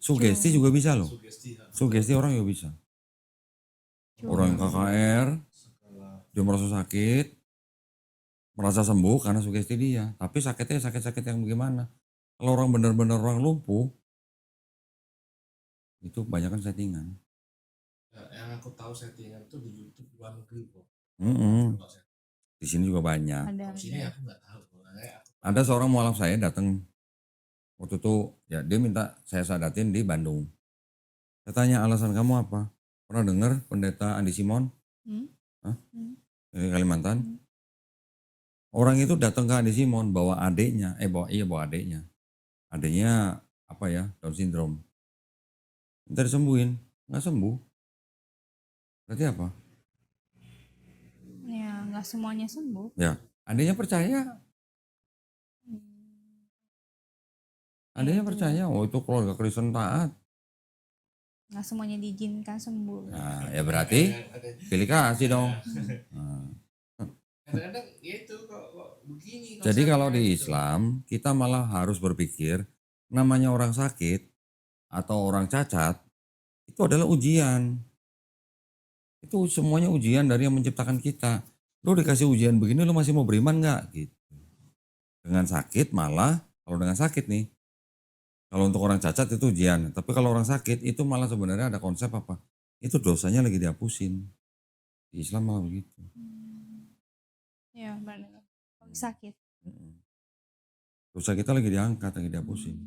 Sugesti juga bisa loh. Sugesti orang juga bisa. Orang yang KKR, dia merasa sakit, merasa sembuh karena sugesti dia. Tapi sakitnya sakit-sakit yang bagaimana? Kalau orang benar-benar orang lumpuh, itu kebanyakan settingan. Yang aku tahu settingan itu di YouTube luar negeri kok. Di sini juga banyak. Di sini aku nggak tahu. Ada seorang mualaf saya datang waktu itu, ya dia minta saya sadatin di Bandung. Saya tanya alasan kamu apa? Pernah dengar pendeta Andi Simon? Dari Kalimantan? Orang itu datang ke Andi Simon bawa adiknya, bawa adiknya. Adiknya apa ya, Down syndrome. Minta disembuhin, nggak sembuh. Berarti apa? Ya, nggak semuanya sembuh. Ya, adiknya percaya. Adiknya percaya, oh itu keluarga Kristen taat. Nggak semuanya diizinkan sembuh. Nah, ya berarti pilih kasih dong. Nah. Kadang-kadang itu kok begini. Jadi kalau di Islam, kita malah harus berpikir, namanya orang sakit atau orang cacat, itu adalah ujian. Itu semuanya ujian dari yang menciptakan kita. Lu dikasih ujian begini, lu masih mau beriman nggak? Gitu. Dengan sakit malah, kalau dengan sakit nih, kalau untuk orang cacat itu ujian. Tapi kalau orang sakit itu malah sebenarnya ada konsep apa? Itu dosanya lagi dihapusin. Di Islam malah begitu. Ya, benar. Sakit. Dosa kita lagi diangkat, lagi dihapusin.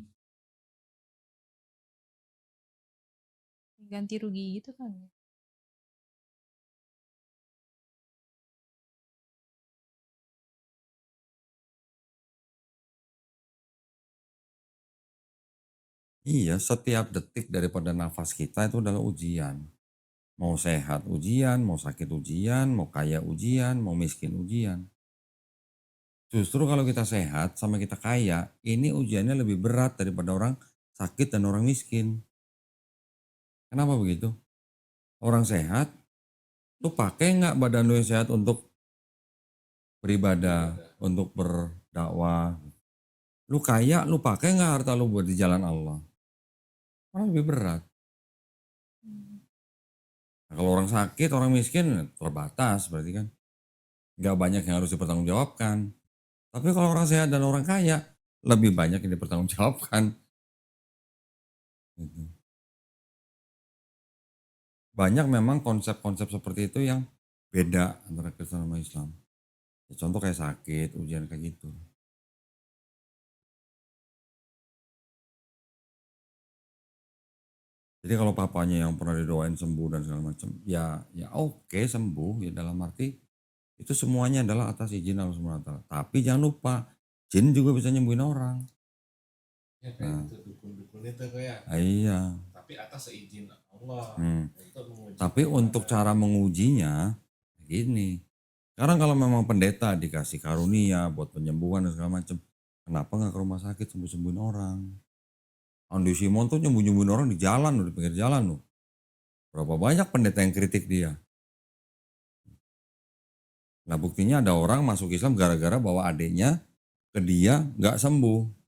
Ganti rugi gitu kan. Iya, setiap detik daripada nafas kita itu adalah ujian. Mau sehat ujian, mau sakit ujian, mau kaya ujian, mau miskin ujian. Justru kalau kita sehat sama kita kaya, ini ujiannya lebih berat daripada orang sakit dan orang miskin. Kenapa begitu? Orang sehat, tuh pakai nggak badan lu yang sehat untuk beribadah, untuk berdakwah? Lu kaya, lu pakai nggak harta lu buat di jalan Allah? Orang lebih berat. Nah, kalau orang sakit, orang miskin terbatas berarti kan. Nggak banyak yang harus dipertanggungjawabkan. Tapi kalau orang sehat dan orang kaya, lebih banyak yang dipertanggungjawabkan. Gitu. Banyak memang konsep-konsep seperti itu yang beda antara Kristen sama Islam. Ya, contoh kayak sakit, ujian kayak gitu. Jadi kalau papanya yang pernah didoain sembuh dan segala macam, ya oke sembuh ya dalam arti itu semuanya adalah atas izin Allah SWT. Tapi jangan lupa, jin juga bisa nyembuhin orang. Ya kayak itu dukun-dukun itu kayak. Iya. Tapi atas seizin Allah. Tapi untuk cara mengujinya gini. Sekarang kalau memang pendeta dikasih karunia buat penyembuhan dan segala macam, kenapa nggak ke rumah sakit sembuh-sembuhin orang? Andi Simon tuh nyembuh-nyembuhin orang di jalan loh, di pinggir jalan loh. Berapa banyak pendeta yang kritik dia. Nah buktinya ada orang masuk Islam gara-gara bawa adiknya ke dia nggak sembuh.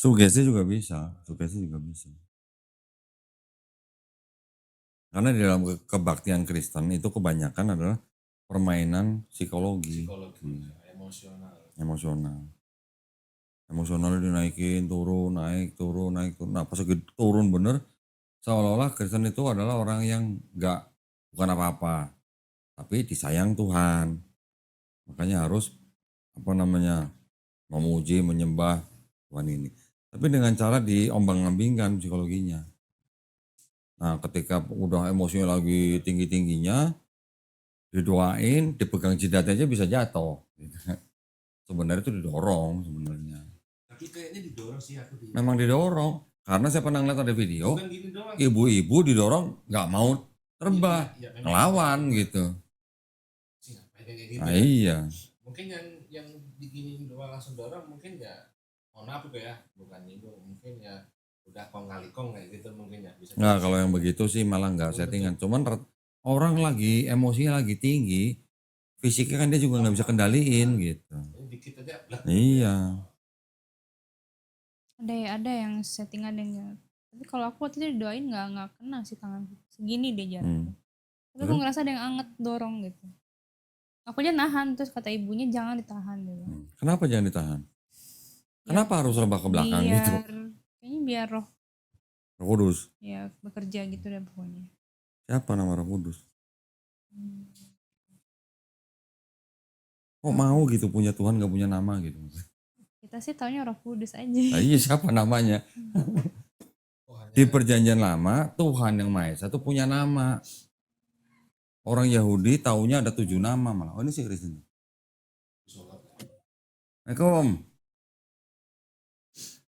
Sugesti juga bisa, sugesti juga bisa. Karena di dalam kebaktian Kristen itu kebanyakan adalah permainan psikologi. Emosional. Emosionalnya dinaikin, turun, naik, turun, naik, turun. Nah pas turun bener, seolah-olah Kristen itu adalah orang yang bukan apa-apa. Tapi disayang Tuhan. Makanya harus memuji, menyembah Tuhan ini. Tapi dengan cara diombang-ambingkan psikologinya. Nah ketika udah emosinya lagi tinggi-tingginya, didoain, dipegang jidatnya aja bisa jatuh. Sebenarnya itu didorong sebenarnya. Tapi kayaknya didorong sih aku. Memang didorong. Karena saya pernah ngeliat ada video, ibu-ibu didorong nggak mau terbang, ngelawan gitu. Nah iya. Mungkin yang diginiin doang langsung dorong mungkin ya, mohon maaf itu ya, bukan nyinggung, mungkin ya udah kong kali kong kayak gitu mungkin ya bisa Nah, jadi kalau yang settingan. begitu sih malah nggak Belum settingan. tentu. Cuman orang lagi emosinya lagi tinggi, fisiknya kan dia juga nggak bisa kendaliin gitu. Ini dikit aja blak gitu ya. Iya. Ada yang settingan yang enggak. Tapi kalau aku waktu itu didoain nggak kena sih tanganku. Segini deh jaraknya. Tapi aku Terus? ngerasa ada yang anget dorong gitu. Aku aja nahan, terus kata ibunya jangan ditahan gitu. Kenapa jangan ditahan? Ya, Kenapa harus rebah ke belakang gitu? kayaknya biar roh Roh Kudus. ya bekerja gitu deh pokoknya. Siapa nama Roh Kudus? Hmm. Kok mau gitu punya Tuhan gak punya nama gitu? Kita sih taunya Roh Kudus aja. Nah, iya siapa namanya? Oh, hanya Di perjanjian lama Tuhan yang Maha Esa itu punya nama. Orang Yahudi taunya ada 7 nama malah. Oh ini sih Kristen. sholat. Assalamualaikum.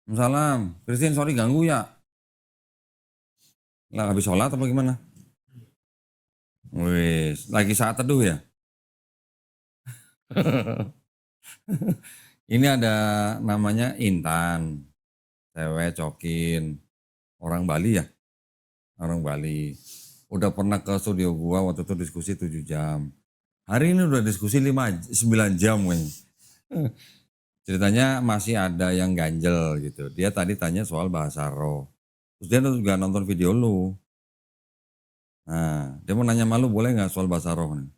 Salam. Kristen sorry ganggu ya. Lah habis sholat apa gimana? Wis, lagi saat teduh ya? Ini ada namanya Intan. Cewek cokin. Orang Bali ya? Orang Bali. Udah pernah ke studio gua waktu itu diskusi 7 jam. Hari ini udah diskusi 9 jam kayaknya. Ceritanya masih ada yang ganjel gitu. Dia tadi tanya soal bahasa roh. Terus dia juga nonton video lu. Nah, dia mau nanya malu boleh nggak soal bahasa roh nih?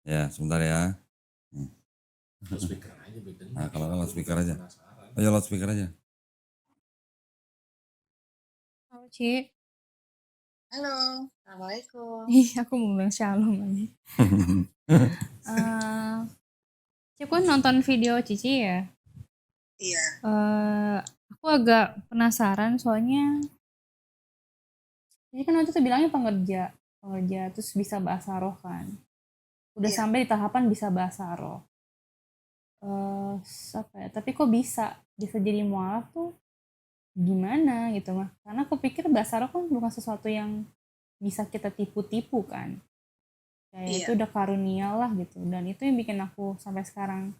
Ya, sebentar ya. Speaker aja beda. Nah, kalau loudspeaker aja. Penasaran. Ayo loudspeaker aja. Halo, Ci. Halo, Assalamualaikum. Ih, aku mau bilang shalom aja. Ci, aku nonton video Cici ya. Iya, Aku agak penasaran soalnya ini kan waktu itu bilangnya pengerja terus bisa bahasa roh kan. Udah Iya. sampai di tahapan bisa bahasa roh. Apa ya? Tapi kok bisa jadi mualaf tuh gimana gitu mah? Karena aku pikir bahasa roh kan bukan sesuatu yang bisa kita tipu-tipu kan. Kayak Iya. itu udah karunia lah gitu. Dan itu yang bikin aku sampai sekarang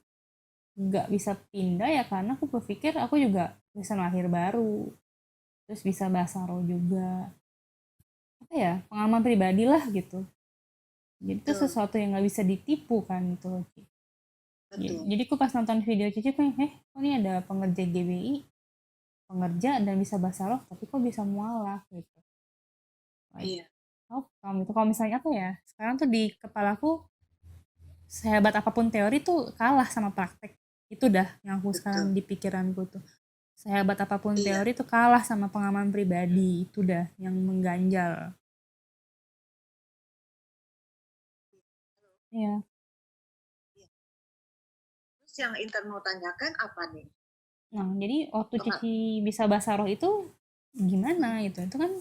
nggak bisa pindah ya karena aku berpikir aku juga bisa lahir baru. Terus bisa bahasa roh juga. Apa ya? Pengalaman pribadi lah gitu. Jadi itu Betul. sesuatu yang nggak bisa ditipu kan gitu loh. Betul. Jadi aku pas nonton video Cici tuh, kok ini ada pengerja GBI, pengerja dan bisa bahasa roh, tapi kok bisa mualaf gitu. Iya. Kamu itu kalau misalnya apa ya? Sekarang tuh di kepalaku sehebat apapun teori tuh kalah sama praktek. Itu dah yang aku sekarang di pikiranku tuh. Sehebat apapun Iya. teori tuh kalah sama pengalaman pribadi. Itu dah yang mengganjal. Iya. Terus yang Intan mau tanyakan apa nih? Nah, jadi waktu Soal- Cici bisa bahasa roh itu gimana gitu? Itu kan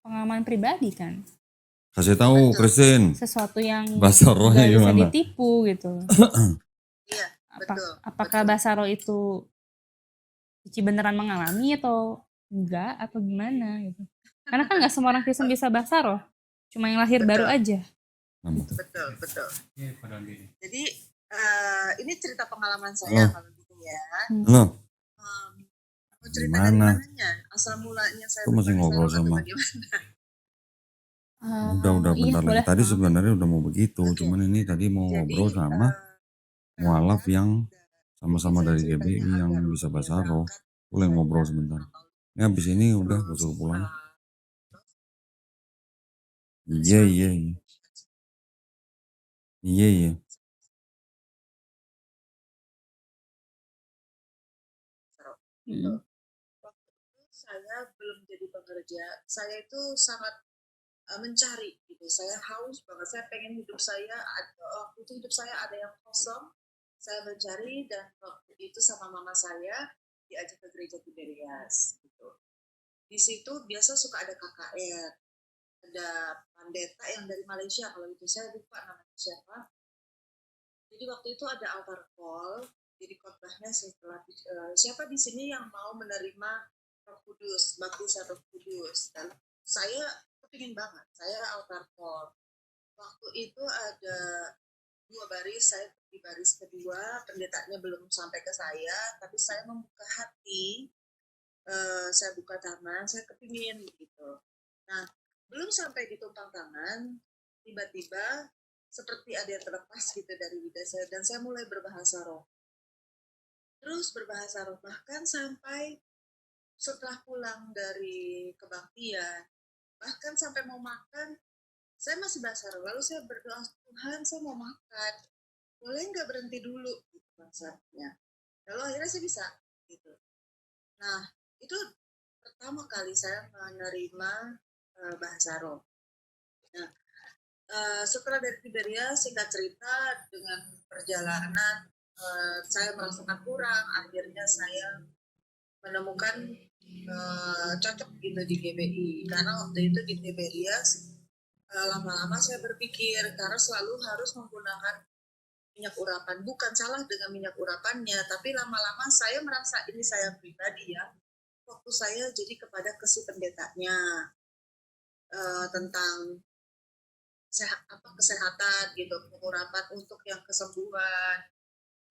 pengalaman pribadi kan. Kasih tahu Betul. Kristen. Sesuatu yang Bahasa rohnya nggak bisa gimana? ditipu gitu. Iya, betul. Apakah betul. bahasa roh itu Cici beneran mengalami atau enggak atau gimana gitu? Karena kan nggak semua orang Kristen bisa bahasa roh, cuma yang lahir baru Betul. aja. Betul, betul. Iya, pada diri. Jadi ini cerita pengalaman saya kalau gitu ya. Loh, Mau cerita Gimana? dari mananya? Asal mulanya saya Kok masih berbahasa ngobrol roh atau sama? bagaimana? Udah Iya, bentar lagi. boleh. Tadi sebenarnya udah mau begitu, Oke. cuman ini tadi mau Jadi, ngobrol sama mualaf yang sama-sama dari GBI yang bisa bahasa roh. Boleh ngobrol sebentar. Ini habis ini udah gue suruh pulang. Iya. Waktu itu saya belum jadi pekerja, saya itu sangat mencari gitu. Saya haus banget, saya pengen hidup saya waktu itu hidup saya ada yang kosong. Saya mencari dan waktu itu sama mama saya diajak ke gereja Tiberias gitu. Di situ biasa suka ada KKR, ada pendeta yang dari Malaysia, kalau itu saya lupa namanya siapa. Jadi waktu itu ada altar call, jadi khotbahnya setelah siapa di sini yang mau menerima Roh Kudus, baptisan Roh Kudus. Dan saya kepingin banget, saya altar call. Waktu itu ada 2 baris, saya di baris kedua, pendetanya belum sampai ke saya, tapi saya membuka hati, saya buka tangan, saya kepingin gitu. Nah, belum sampai ditumpang tangan, tiba-tiba seperti ada yang terlepas gitu dari lidah saya, dan saya mulai berbahasa roh. Terus berbahasa roh, bahkan sampai setelah pulang dari kebaktian, bahkan sampai mau makan, saya masih bahasa roh. Lalu saya berdoa, Tuhan saya mau makan, boleh nggak berhenti dulu? Gitu maksudnya. Lalu akhirnya saya bisa. Gitu. Nah, itu pertama kali saya menerima bahasa roh. Nah, setelah dari Tiberia, singkat cerita, dengan perjalanan saya merasakan kurang, akhirnya saya menemukan cocok gitu di GBI, karena waktu itu di Tiberias lama-lama saya berpikir, karena selalu harus menggunakan minyak urapan, bukan salah dengan minyak urapannya, tapi lama-lama saya merasa ini saya pribadi ya, waktu saya jadi kepada kesi pendetanya tentang kesehatan gitu, pengurapan untuk yang kesembuhan,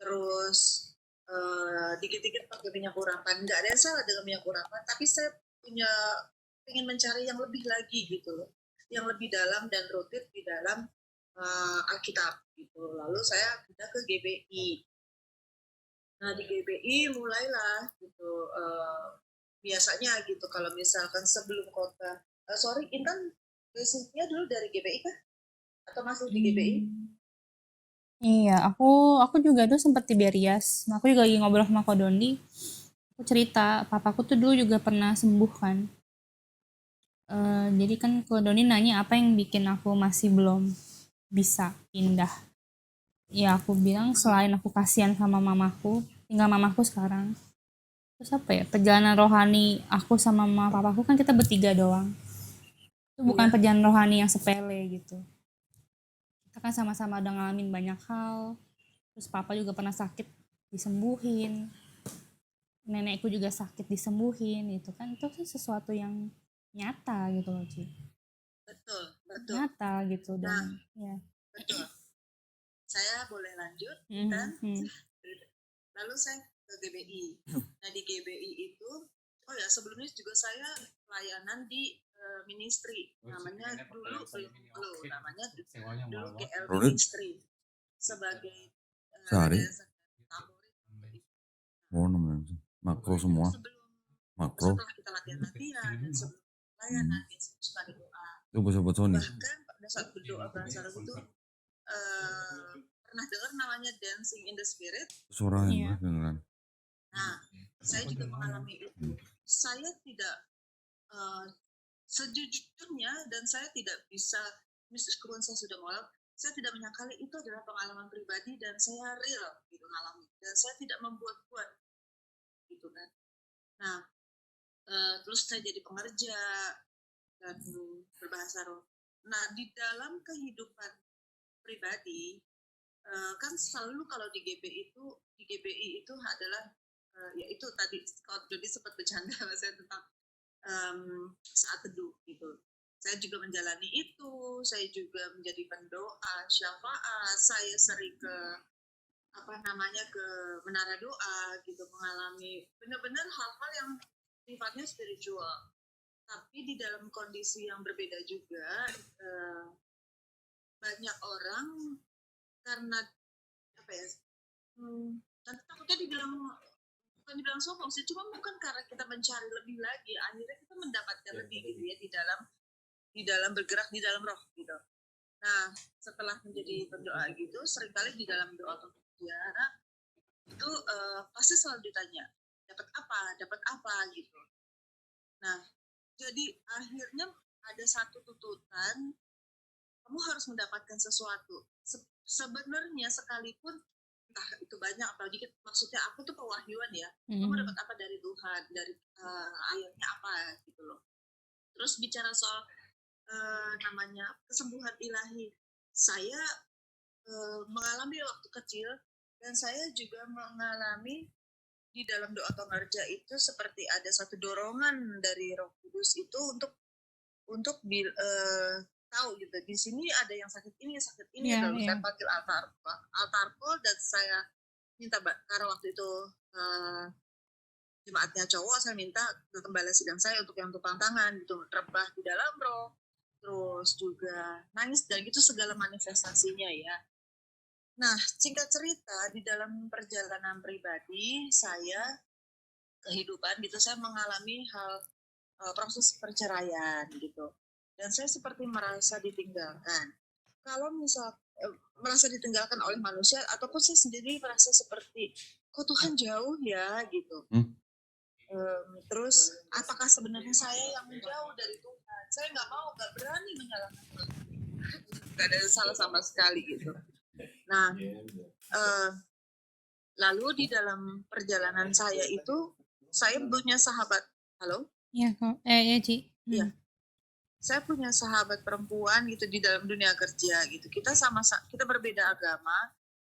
terus dikit-dikit pakai minyak urapan. Nggak ada yang salah dengan minyak urapan, tapi saya ingin mencari yang lebih lagi gitu loh, yang lebih dalam dan rutin di dalam Alkitab gitu. Lalu saya pindah ke GBI. Nah di GBI mulailah gitu, biasanya gitu kalau misalkan sebelum khotbah, sorry Intan basicnya dulu dari GBI kah? Atau masih di GBI? Iya, aku juga tuh sempet Tiberias. Nah, aku juga lagi ngobrol sama Ko Dondi. Aku cerita, papaku tuh dulu juga pernah sembuh kan. Jadi kan Ko Dondi nanya apa yang bikin aku masih belum bisa pindah. Ya aku bilang selain aku kasihan sama mamaku, tinggal mamaku sekarang. Terus apa ya, perjalanan rohani aku sama mama papaku kan kita bertiga doang. Itu bukan Iya. perjalanan rohani yang sepele gitu. Kita kan sama-sama udah ngalamin banyak hal. Terus papa juga pernah sakit disembuhin. Nenekku juga sakit disembuhin, itu kan sesuatu yang nyata gitu loh, Ci. Betul, betul. Nyata gitu Nah, dan ya. betul. Saya boleh lanjut, Mhm, kan? Lalu saya ke GBI. Nah di GBI itu, oh ya sebelumnya juga saya pelayanan di ministry. Namanya dulu belum, namanya dulu GL Rodit, Ministry sebagai sehari? yayasan favorit. Oh, namanya makro semua. Sebelum Makro. setelah kita latihan-latihan dan sebelum pelayanan biasanya suka ada doa. Itu buat Sony. Bahkan pada saat berdoa bahasa roh itu pernah dengar namanya dancing in the spirit? Suara yang Iya. kedengeran. Nah, saya juga mengalami itu. Saya tidak sejujurnya dan saya tidak bisa, meskipun saya sudah mualaf, saya tidak menyangkali itu adalah pengalaman pribadi dan saya real gitu mengalami dan saya tidak membuat-buat gitu kan. Nah, terus saya jadi pengerja dan berbahasa roh. Nah, di dalam kehidupan pribadi kan selalu kalau di GBI itu adalah ya itu tadi kalau jadi sempat bercanda saya tentang saat teduh gitu. Saya juga menjalani itu, saya juga menjadi pendoa, syafaat, saya sering ke ke menara doa gitu, mengalami benar-benar hal-hal yang sifatnya spiritual. Tapi di dalam kondisi yang berbeda juga, banyak orang karena apa ya? Nanti takutnya bukan dibilang sombong sih, cuma bukan karena kita mencari lebih lagi, akhirnya kita mendapatkan lebih gitu ya di dalam bergerak di dalam roh gitu. Nah, setelah menjadi berdoa gitu, seringkali di dalam doa pengajian itu pasti selalu ditanya, dapat apa gitu. Nah, jadi akhirnya ada satu tuntutan, kamu harus mendapatkan sesuatu. Sebenarnya sekalipun entah itu banyak atau dikit, maksudnya aku tuh pewahyuan ya, kamu dapat apa dari Tuhan, dari ayatnya apa gitu loh. Terus bicara soal namanya kesembuhan ilahi, saya mengalami waktu kecil dan saya juga mengalami di dalam doa pengerja itu seperti ada satu dorongan dari Roh Kudus itu untuk tahu gitu. Di sini ada yang sakit ini, Iya, lalu iya. saya panggil altarko dan saya minta karena waktu itu jemaatnya cowok, saya minta ke gembala sidang saya untuk yang tukang tangan gitu, rebah di dalam roh, terus juga nangis dan gitu segala manifestasinya ya. Nah, singkat cerita di dalam perjalanan pribadi saya kehidupan gitu saya mengalami proses perceraian gitu. Dan saya seperti merasa ditinggalkan. Kalau misal merasa ditinggalkan oleh manusia ataupun saya sendiri merasa seperti kok Tuhan jauh ya gitu. Terus apakah sebenarnya saya yang menjauh dari Tuhan? Saya nggak berani menyalahkan Tuhan. Nggak ada salah sama sekali gitu. Nah, lalu di dalam perjalanan saya itu saya punya sahabat. Halo? Iya, kok. Iya, Ci. Iya. Saya punya sahabat perempuan gitu di dalam dunia kerja gitu. Kita berbeda agama,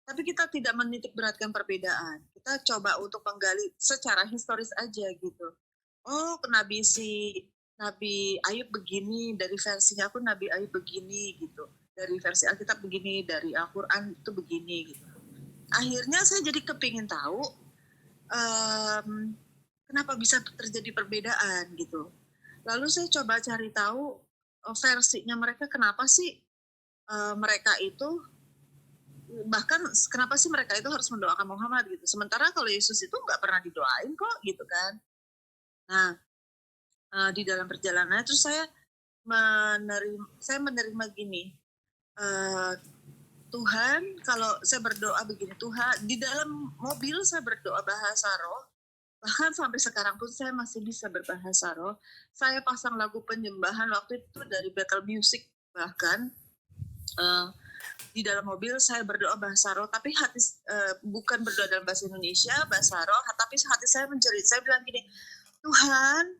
tapi kita tidak menitik beratkan perbedaan. Kita coba untuk menggali secara historis aja gitu. Oh, Nabi Ayub begini, dari versinya aku Nabi Ayub begini gitu. Dari versi Alkitab begini, dari Al-Qur'an itu begini gitu. Akhirnya saya jadi kepingin tahu kenapa bisa terjadi perbedaan gitu. Lalu saya coba cari tahu versinya mereka kenapa sih mereka itu bahkan kenapa sih mereka itu harus mendoakan Muhammad gitu. Sementara kalau Yesus itu nggak pernah didoain kok gitu kan. Nah, di dalam perjalanan terus saya menerima gini. Tuhan, kalau saya berdoa begini, Tuhan, di dalam mobil saya berdoa bahasa roh, bahkan sampai sekarang pun saya masih bisa berbahasa roh. Saya pasang lagu penyembahan waktu itu dari Battle Music bahkan di dalam mobil saya berdoa bahasa roh, tapi hati bukan berdoa dalam bahasa Indonesia, bahasa roh, tapi hati saya menjerit. Saya bilang gini, Tuhan,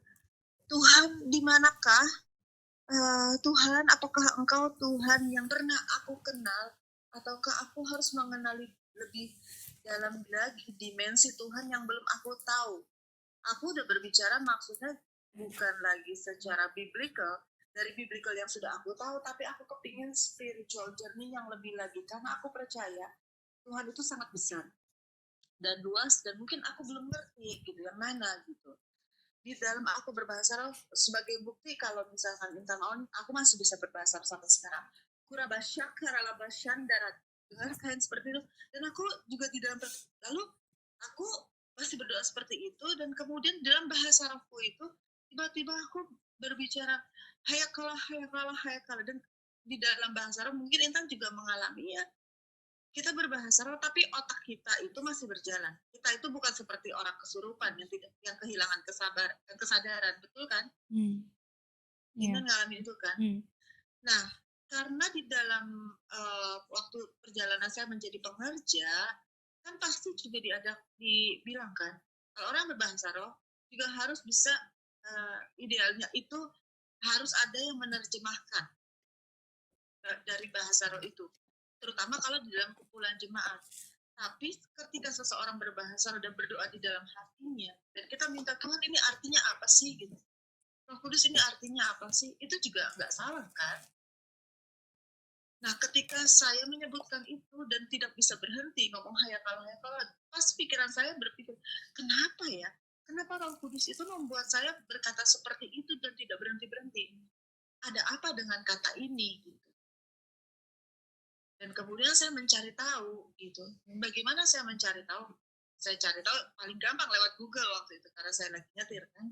di manakah? Tuhan, apakah Engkau Tuhan yang pernah aku kenal, ataukah aku harus mengenali lebih dalam lagi dimensi Tuhan yang belum aku tahu? Aku udah berbicara maksudnya bukan lagi secara biblical, dari biblical yang sudah aku tahu, tapi aku kepingin spiritual journey yang lebih lagi, karena aku percaya Tuhan itu sangat besar dan luas, dan mungkin aku belum ngerti gitu, yang mana gitu. Di dalam aku berbahasa roh, sebagai bukti kalau misalkan Intan on, aku masih bisa berbahasa roh sampai sekarang. Kurabasyakaralabasyan darat, dengarkan seperti itu. Dan aku juga di dalam, lalu aku masih berdoa seperti itu, dan kemudian dalam bahasa rohku itu tiba-tiba aku berbicara hayakalah, dan di dalam bahasa roh mungkin Intan juga mengalami ya, kita berbahasa roh tapi otak kita itu masih berjalan. Kita itu bukan seperti orang kesurupan yang kehilangan kesadaran, betul kan? Intan ngalamin itu kan? Nah, karena di dalam waktu perjalanan saya menjadi pengerja, kan pasti juga dibilang kan, kalau orang berbahasa roh juga harus bisa idealnya itu harus ada yang menerjemahkan dari bahasa roh itu, terutama kalau di dalam kumpulan jemaat. Tapi ketika seseorang berbahasa roh dan berdoa di dalam hatinya, dan kita minta Tuhan ini artinya apa sih gitu, Roh Kudus ini artinya apa sih, itu juga nggak salah kan. Nah, ketika saya menyebutkan itu dan tidak bisa berhenti ngomong hayakal, pas pikiran saya berpikir, kenapa ya? Kenapa Roh Kudus itu membuat saya berkata seperti itu dan tidak berhenti-berhenti? Ada apa dengan kata ini gitu? Dan kemudian saya mencari tahu gitu. Bagaimana saya mencari tahu? Saya cari tahu paling gampang lewat Google waktu itu karena saya lagi nyetir kan.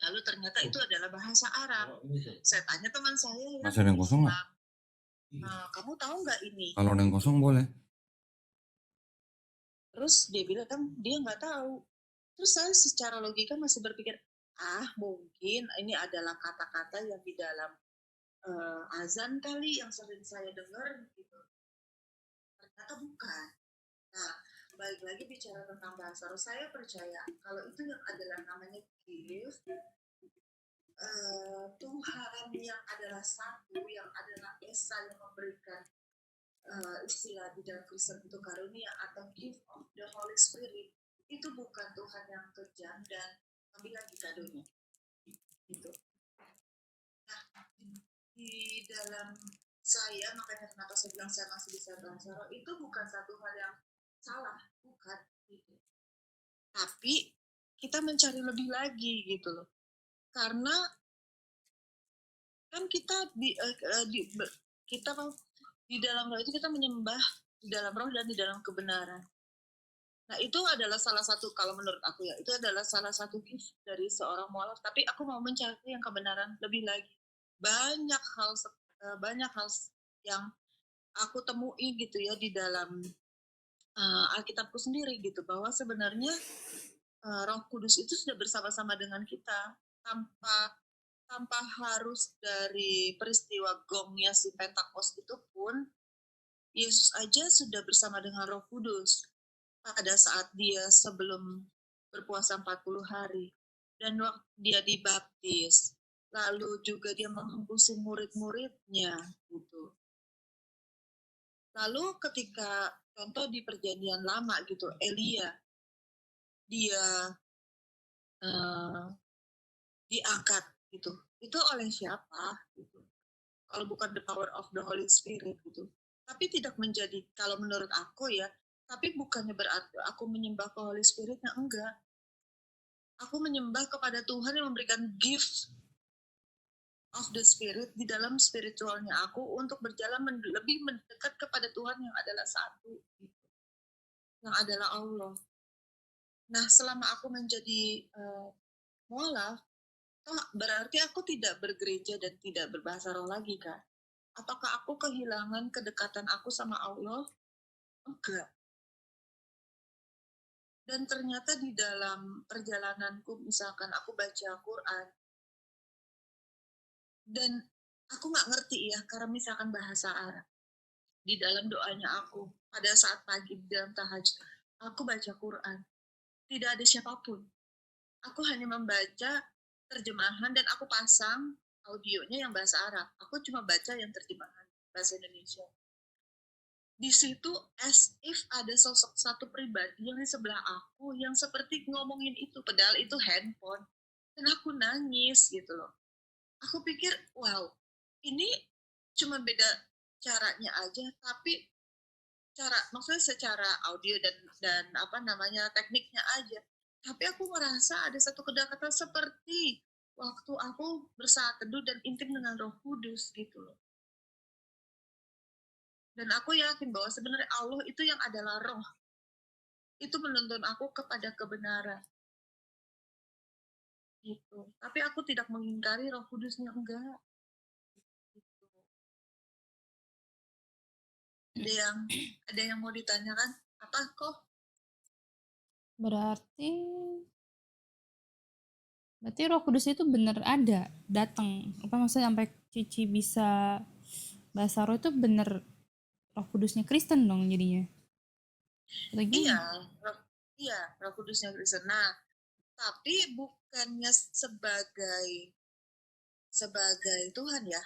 Lalu ternyata itu adalah bahasa Arab. Saya tanya teman saya yang Masih ada yang kosong nggak? Kamu tahu nggak ini? Kalau ada yang kosong boleh. Terus dia bilang kan dia nggak tahu. Terus saya secara logika masih berpikir, mungkin ini adalah kata-kata yang di dalam azan kali yang sering saya dengar gitu. Ternyata bukan. Nah, balik lagi bicara tentang bahasa roh, saya percaya kalau itu yang adalah namanya gift, Tuhan yang adalah satu, yang adalah Esa yang memberikan istilah di dalam Kristen itu karunia atau gift of the Holy Spirit, itu bukan Tuhan yang kejam dan ambil lagi kadonya gitu. Nah, di dalam saya, makanya kenapa saya bilang saya masih bisa bahasa roh, itu bukan satu hal yang salah, bukan gitu. Tapi kita mencari lebih lagi gitu loh. Karena kan kita kita di dalam roh itu kita menyembah di dalam roh dan di dalam kebenaran. Nah, itu adalah salah satu, kalau menurut aku ya, itu adalah salah satu gift dari seorang mualaf. Tapi aku mau mencari yang kebenaran lebih lagi. Banyak hal yang aku temui gitu ya di dalam Alkitabku sendiri gitu, bahwa sebenarnya Roh Kudus itu sudah bersama-sama dengan kita tanpa harus dari peristiwa gongnya si Pentakos itu pun, Yesus aja sudah bersama dengan Roh Kudus pada saat dia sebelum berpuasa 40 hari. Dan waktu dia dibaptis, lalu juga dia menghembusi murid-muridnya gitu. Lalu ketika contoh di perjanjian lama gitu, Elia, dia diangkat gitu. Itu oleh siapa gitu. Kalau bukan the power of the Holy Spirit gitu. Tapi tidak menjadi, kalau menurut aku ya, tapi bukannya berarti aku menyembah ke Holy Spiritnya, enggak. Aku menyembah kepada Tuhan yang memberikan gift of the Spirit di dalam spiritualnya aku untuk berjalan lebih mendekat kepada Tuhan yang adalah satu, gitu. Yang adalah Allah. Nah, selama aku menjadi mualaf, berarti aku tidak bergereja dan tidak berbahasa roh lagi, kan? Apakah aku kehilangan kedekatan aku sama Allah? Enggak. Dan ternyata di dalam perjalananku, misalkan aku baca Quran, dan aku nggak ngerti ya, karena misalkan bahasa Arab, di dalam doanya aku, pada saat pagi di dalam tahajud, aku baca Quran. Tidak ada siapapun. Aku hanya membaca terjemahan dan aku pasang audionya yang bahasa Arab. Aku cuma baca yang terjemahan bahasa Indonesia. Di situ as if ada sosok satu pribadi yang di sebelah aku yang seperti ngomongin itu, padahal itu handphone. Dan aku nangis gitu loh. Aku pikir, wow, ini cuma beda caranya aja, tapi maksudnya secara audio dan apa namanya tekniknya aja. Tapi aku merasa ada satu kedekatan seperti waktu aku bersaat teduh dan intim dengan Roh Kudus gitu loh. Dan aku yakin bahwa sebenarnya Allah itu yang adalah roh. Itu menuntun aku kepada kebenaran. Gitu. Tapi aku tidak mengingkari Roh Kudusnya, enggak. Gitu. Ada yang mau ditanyakan? Apa kok? Berarti Roh Kudus itu bener ada, datang. Apa maksudnya sampai Cici bisa bahasa roh itu bener Roh Kudusnya Kristen dong jadinya. Atau gimana? Iya, Roh Kudusnya Kristen. Nah, tapi bukannya sebagai Tuhan ya,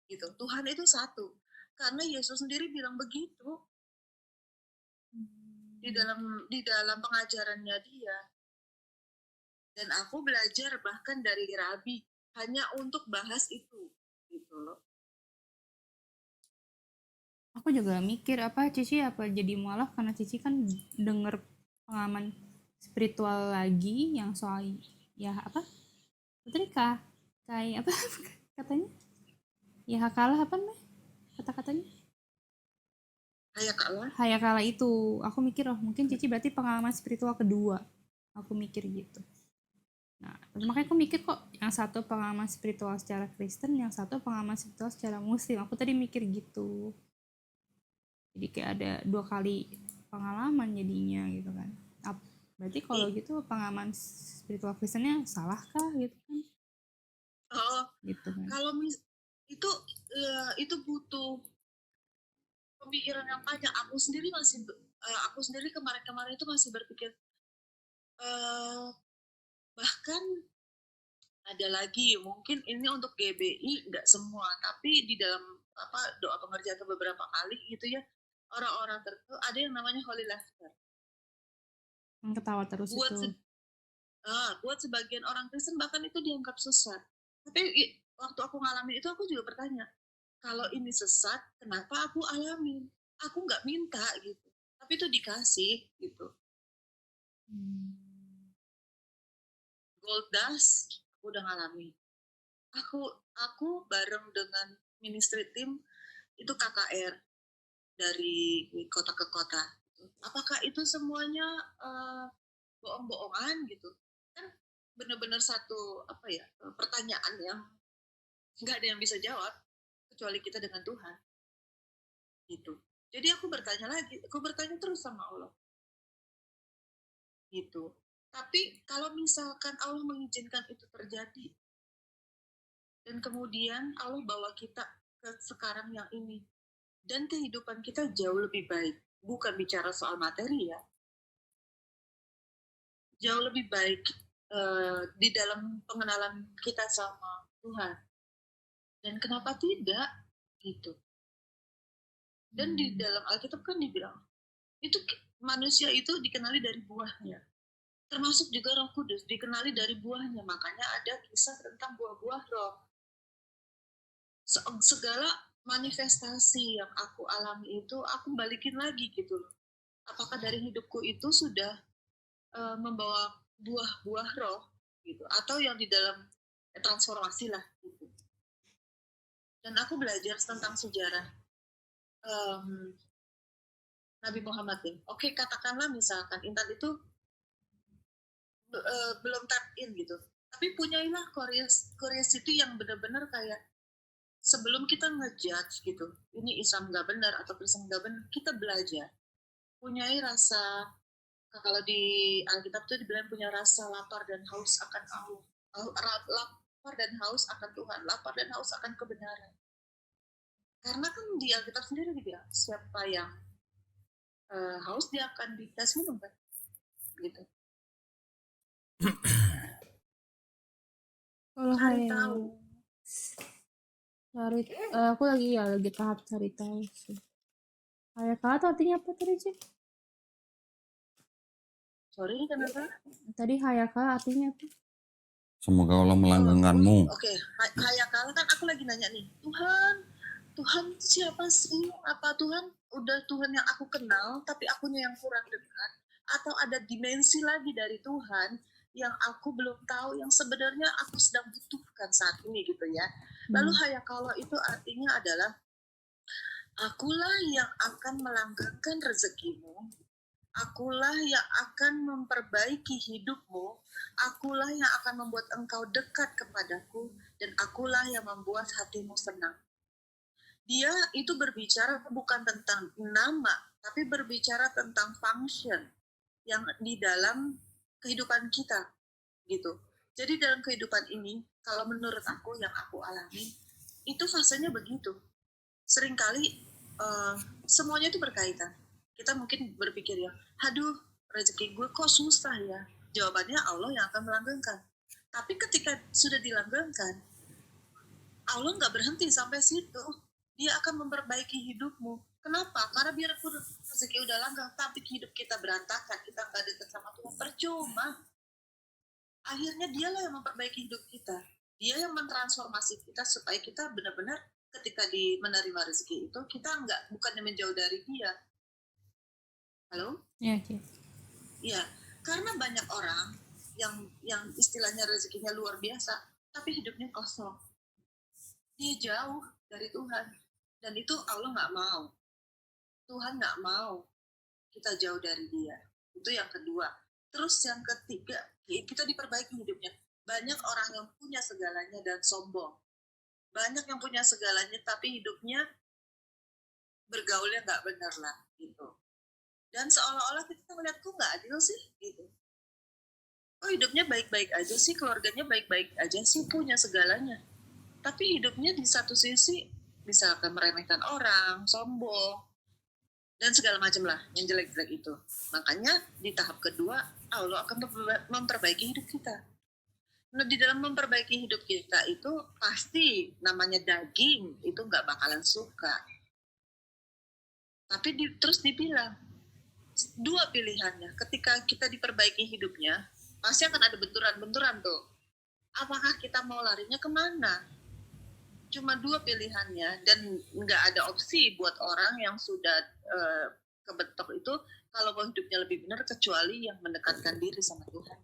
gitu. Tuhan itu satu. Karena Yesus sendiri bilang begitu di dalam pengajarannya dia. Dan aku belajar bahkan dari Rabi hanya untuk bahas itu, gitu loh. Aku juga mikir apa Cici apa jadi mualaf karena Cici kan denger pengalaman spiritual lagi yang soal ya apa Putri kayak apa katanya ya hakalah apa nih kata-katanya hayakala itu aku mikir oh mungkin Cici berarti pengalaman spiritual kedua aku mikir gitu. Nah makanya aku mikir kok yang satu pengalaman spiritual secara Kristen yang satu pengalaman spiritual secara Muslim aku tadi mikir gitu. Jadi kayak ada 2 kali pengalaman jadinya gitu kan. Berarti kalau gitu pengalaman spiritual Kristennya salah kah gitu kan? Oh, gitu kan. Kalau itu butuh pemikiran yang panjang. Aku sendiri kemarin-kemarin itu masih berpikir bahkan ada lagi mungkin ini untuk GBI nggak semua, tapi di dalam doa pengerjaan itu beberapa kali gitu ya, orang-orang tertentu ada yang namanya holy laughter. Yang ketawa terus buat itu. Buat sebagian orang Kristen bahkan itu dianggap sesat. Tapi waktu aku ngalamin itu aku juga bertanya, kalau ini sesat, kenapa aku alamin? Aku nggak minta gitu, tapi itu dikasih gitu. Gold dust, aku udah ngalamin. Aku bareng dengan ministry team itu KKR dari kota ke kota. Apakah itu semuanya bohong-bohongan gitu? Kan benar-benar satu pertanyaan yang nggak ada yang bisa jawab kecuali kita dengan Tuhan gitu. Jadi aku bertanya terus sama Allah gitu. Tapi kalau misalkan Allah mengizinkan itu terjadi dan kemudian Allah bawa kita ke sekarang yang ini dan kehidupan kita jauh lebih baik, bukan bicara soal materi ya, jauh lebih baik di dalam pengenalan kita sama Tuhan. Dan kenapa tidak gitu? Dan di dalam Alkitab kan dibilang itu manusia itu dikenali dari buahnya, termasuk juga Roh Kudus dikenali dari buahnya. Makanya ada kisah tentang buah-buah roh. Segala manifestasi yang aku alami itu aku balikin lagi gitu loh. Apakah dari hidupku itu sudah membawa buah-buah roh gitu, atau yang di dalam transformasi lah gitu. Dan aku belajar tentang sejarah Nabi Muhammad ya. Oke, katakanlah misalkan Intan itu belum tap in gitu, tapi punyailah curiosity yang benar-benar kayak sebelum kita ngejudge gitu, ini Islam nggak benar atau Kristen nggak benar, kita belajar, punyai rasa, kalau di Alkitab tuh dibilang punya rasa lapar dan haus akan Allah, lapar dan haus akan Tuhan, lapar dan haus akan kebenaran. Karena kan di Alkitab sendiri dibilang siapa yang haus dia akan dikasih minum kan, gitu. Kalau Cari kayak tahu. aku lagi tahap cari tahu sih. Kayak kak tuh artinya apa tadi sih? Sorry, kenapa? Tadi hayaka artinya apa? Semoga Allah melanggengkanmu. Oke, hayakala kan aku lagi nanya nih, Tuhan siapa sih? Apa Tuhan udah Tuhan yang aku kenal, tapi akunya yang kurang dekat? Atau ada dimensi lagi dari Tuhan yang aku belum tahu, yang sebenarnya aku sedang butuhkan saat ini gitu ya. Lalu hayakala itu artinya adalah, akulah yang akan melanggengkan rezekimu, akulah yang akan memperbaiki hidupmu, akulah yang akan membuat engkau dekat kepadaku, dan akulah yang membuat hatimu senang. Dia itu berbicara bukan tentang nama, tapi berbicara tentang function yang di dalam kehidupan kita, gitu. Jadi dalam kehidupan ini, kalau menurut aku yang aku alami, itu fasenya begitu. Seringkali semuanya itu berkaitan. Kita mungkin berpikir ya, aduh rezeki gue kok susah ya. Jawabannya Allah yang akan melanggengkan. Tapi ketika sudah dilanggengkan, Allah nggak berhenti sampai situ. Dia akan memperbaiki hidupmu. Kenapa? Karena biarpun rezeki udah langgeng, tapi hidup kita berantakan, kita nggak dekat sama Tuhan, percuma. Akhirnya dialah yang memperbaiki hidup kita. Dia yang mentransformasi kita supaya kita benar-benar ketika menerima rezeki itu, kita bukannya menjauh dari dia. Halo? Ya, Cik. Iya, karena banyak orang yang istilahnya rezekinya luar biasa, tapi hidupnya kosong. Dia jauh dari Tuhan. Dan itu Allah nggak mau. Tuhan nggak mau kita jauh dari dia. Itu yang kedua. Terus yang ketiga, kita diperbaiki hidupnya. Banyak orang yang punya segalanya dan sombong. Banyak yang punya segalanya tapi hidupnya bergaulnya nggak benar lah gitu. Dan seolah-olah kita melihat kok nggak adil sih gitu. Oh hidupnya baik-baik aja sih, keluarganya baik-baik aja sih, punya segalanya. Tapi hidupnya di satu sisi misalkan meremehkan orang, sombong, dan segala macam lah yang jelek-jelek itu. Makanya di tahap kedua Allah akan memperbaiki hidup kita. Nah di dalam memperbaiki hidup kita itu pasti namanya daging itu nggak bakalan suka. Tapi terus dibilang dua pilihannya. Ketika kita diperbaiki hidupnya, pasti akan ada benturan-benturan tuh. Apakah kita mau larinya kemana? cuma dua pilihannya, dan nggak ada opsi buat orang yang sudah kebetok itu kalau mau hidupnya lebih benar kecuali yang mendekatkan diri sama Tuhan.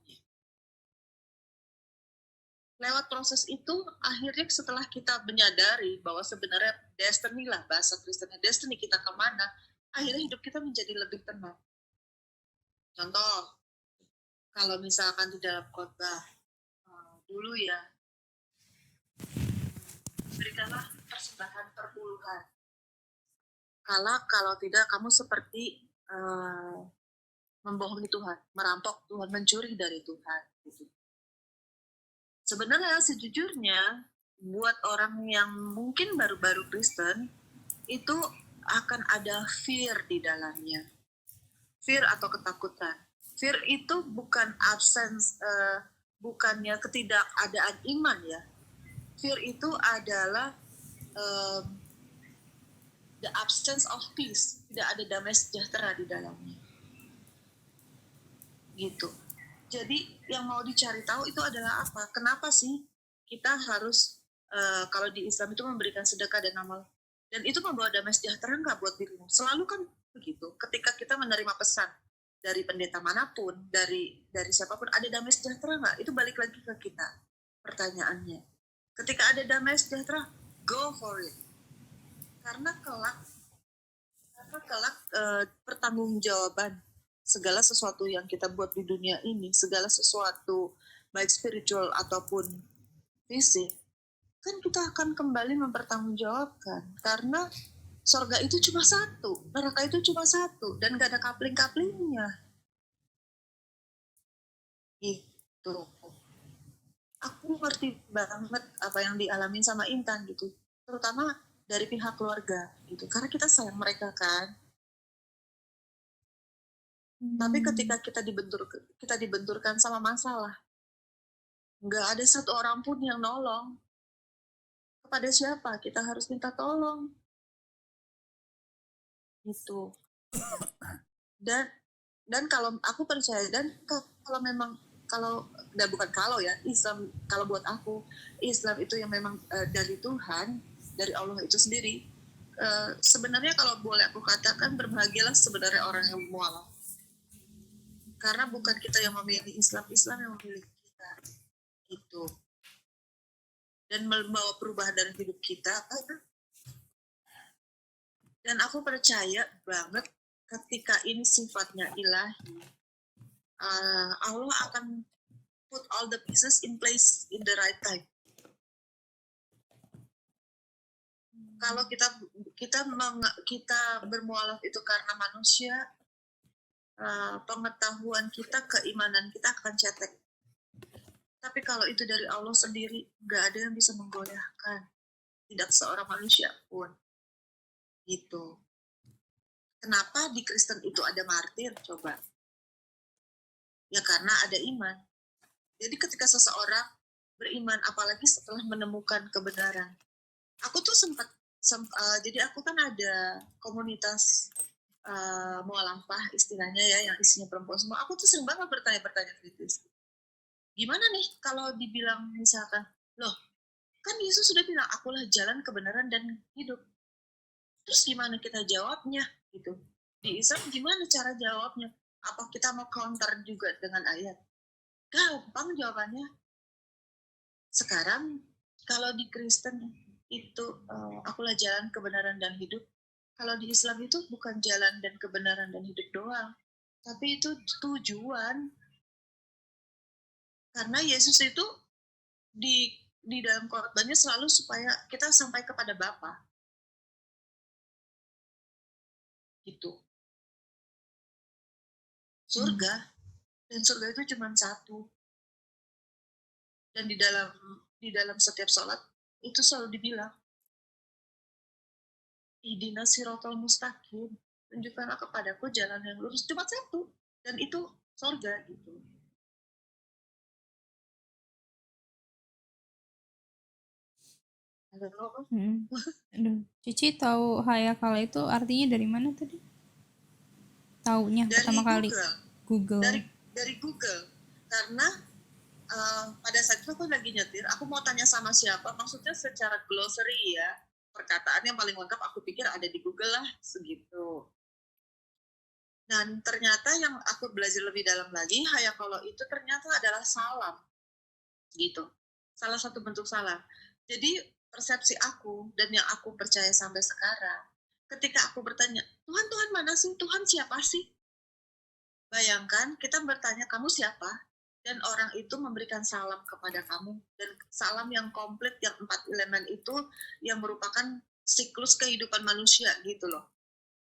Lewat proses itu akhirnya setelah kita menyadari bahwa sebenarnya destiny lah, bahasa Kristennya destiny kita kemana, akhirnya hidup kita menjadi lebih tenang. Contoh, kalau misalkan di dalam khotbah dulu ya, berikanlah persembahan perpuluhan. Kalau tidak kamu seperti membohongi Tuhan, merampok Tuhan, mencuri dari Tuhan. Gitu. Sebenarnya sejujurnya buat orang yang mungkin baru-baru Kristen itu akan ada fear di dalamnya, fear atau ketakutan. Fear itu bukan absence, bukannya ketidakadaan iman ya. Fear itu adalah the absence of peace, tidak ada damai sejahtera di dalamnya. Gitu. Jadi yang mau dicari tahu itu adalah apa? Kenapa sih kita harus kalau di Islam itu memberikan sedekah dan amal, dan itu membawa damai sejahtera nggak buat dirimu? Selalu kan begitu. Ketika kita menerima pesan dari pendeta manapun, dari siapapun, ada damai sejahtera nggak? Itu balik lagi ke kita pertanyaannya. Ketika ada damai sejahtera, go for it. Karena kelak pertanggungjawaban segala sesuatu yang kita buat di dunia ini, segala sesuatu baik spiritual ataupun fisik, kan kita akan kembali mempertanggungjawabkan. Karena sorga itu cuma satu, neraka itu cuma satu, dan gak ada kapling-kaplingnya. Gitu. Aku ngerti banget apa yang dialamin sama Intan gitu, terutama dari pihak keluarga gitu, karena kita sayang mereka kan. Tapi ketika kita dibenturkan sama masalah, nggak ada satu orang pun yang nolong. Kepada siapa kita harus minta tolong? Gitu. Dan kalau aku percaya, dan kalau memang Islam, kalau buat aku Islam itu yang memang dari Tuhan, dari Allah itu sendiri. Sebenarnya kalau boleh aku katakan, berbahagialah sebenarnya orang yang mualaf. Karena bukan kita yang memilih Islam, Islam yang memilih kita. Gitu. Dan membawa perubahan dalam hidup kita. Dan aku percaya banget ketika ini sifatnya ilahi, Allah akan put all the pieces in place in the right time. Kalau kita bermualaf itu karena manusia, pengetahuan kita, keimanan kita akan cetek. Tapi kalau itu dari Allah sendiri, nggak ada yang bisa menggoyahkan, tidak seorang manusia pun. Gitu. Kenapa di Kristen itu ada martir? Coba. Ya karena ada iman. Jadi ketika seseorang beriman, apalagi setelah menemukan kebenaran. Aku tuh jadi aku kan ada komunitas mualafah istilahnya ya, yang isinya perempuan semua. Aku tuh sering banget bertanya kritis. Gimana nih kalau dibilang misalkan, loh kan Yesus sudah bilang, akulah jalan, kebenaran, dan hidup. Terus gimana kita jawabnya gitu? Di Islam gimana cara jawabnya? Apa kita mau counter juga dengan ayat? Gampang jawabannya. Sekarang kalau di Kristen itu akulah jalan, kebenaran, dan hidup. Kalau di Islam itu bukan jalan dan kebenaran dan hidup doang, tapi itu tujuan. Karena Yesus itu di dalam khotbahnya selalu supaya kita sampai kepada Bapa. Gitu. Surga, dan surga itu cuma satu. Dan di dalam setiap sholat itu selalu dibilang, Ihdinas siratal mustaqim, tunjukkanlah kepadaku jalan yang lurus, cuma satu, dan itu surga gitu. Halo. Aduh, Cici tahu hayakala itu artinya dari mana tadi? Taunya Dari pertama kali Google. Google. Dari Google. Karena pada saat itu aku lagi nyetir, aku mau tanya sama siapa, maksudnya secara glossary ya, perkataan yang paling lengkap aku pikir ada di Google lah, segitu. Dan ternyata yang aku belajar lebih dalam lagi, hayakolo itu ternyata adalah salam, gitu. Salah satu bentuk salam. Jadi persepsi aku dan yang aku percaya sampai sekarang, ketika aku bertanya, Tuhan, Tuhan mana sih? Tuhan siapa sih? Bayangkan kita bertanya, kamu siapa? Dan orang itu memberikan salam kepada kamu. Dan salam yang komplit, yang 4 elemen itu, yang merupakan siklus kehidupan manusia gitu loh.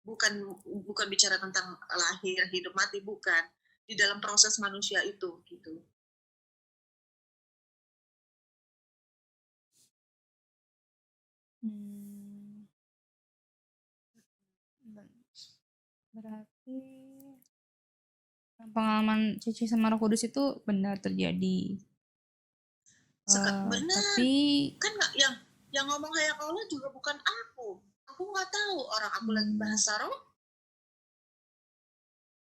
Bukan bicara tentang lahir, hidup, mati, bukan. Di dalam proses manusia itu gitu. Berarti pengalaman Cici sama Roh Kudus itu benar terjadi. Benar. Tapi Kan yang ngomong hayakolo juga bukan aku. Aku nggak tahu orang aku lagi bahasa roh.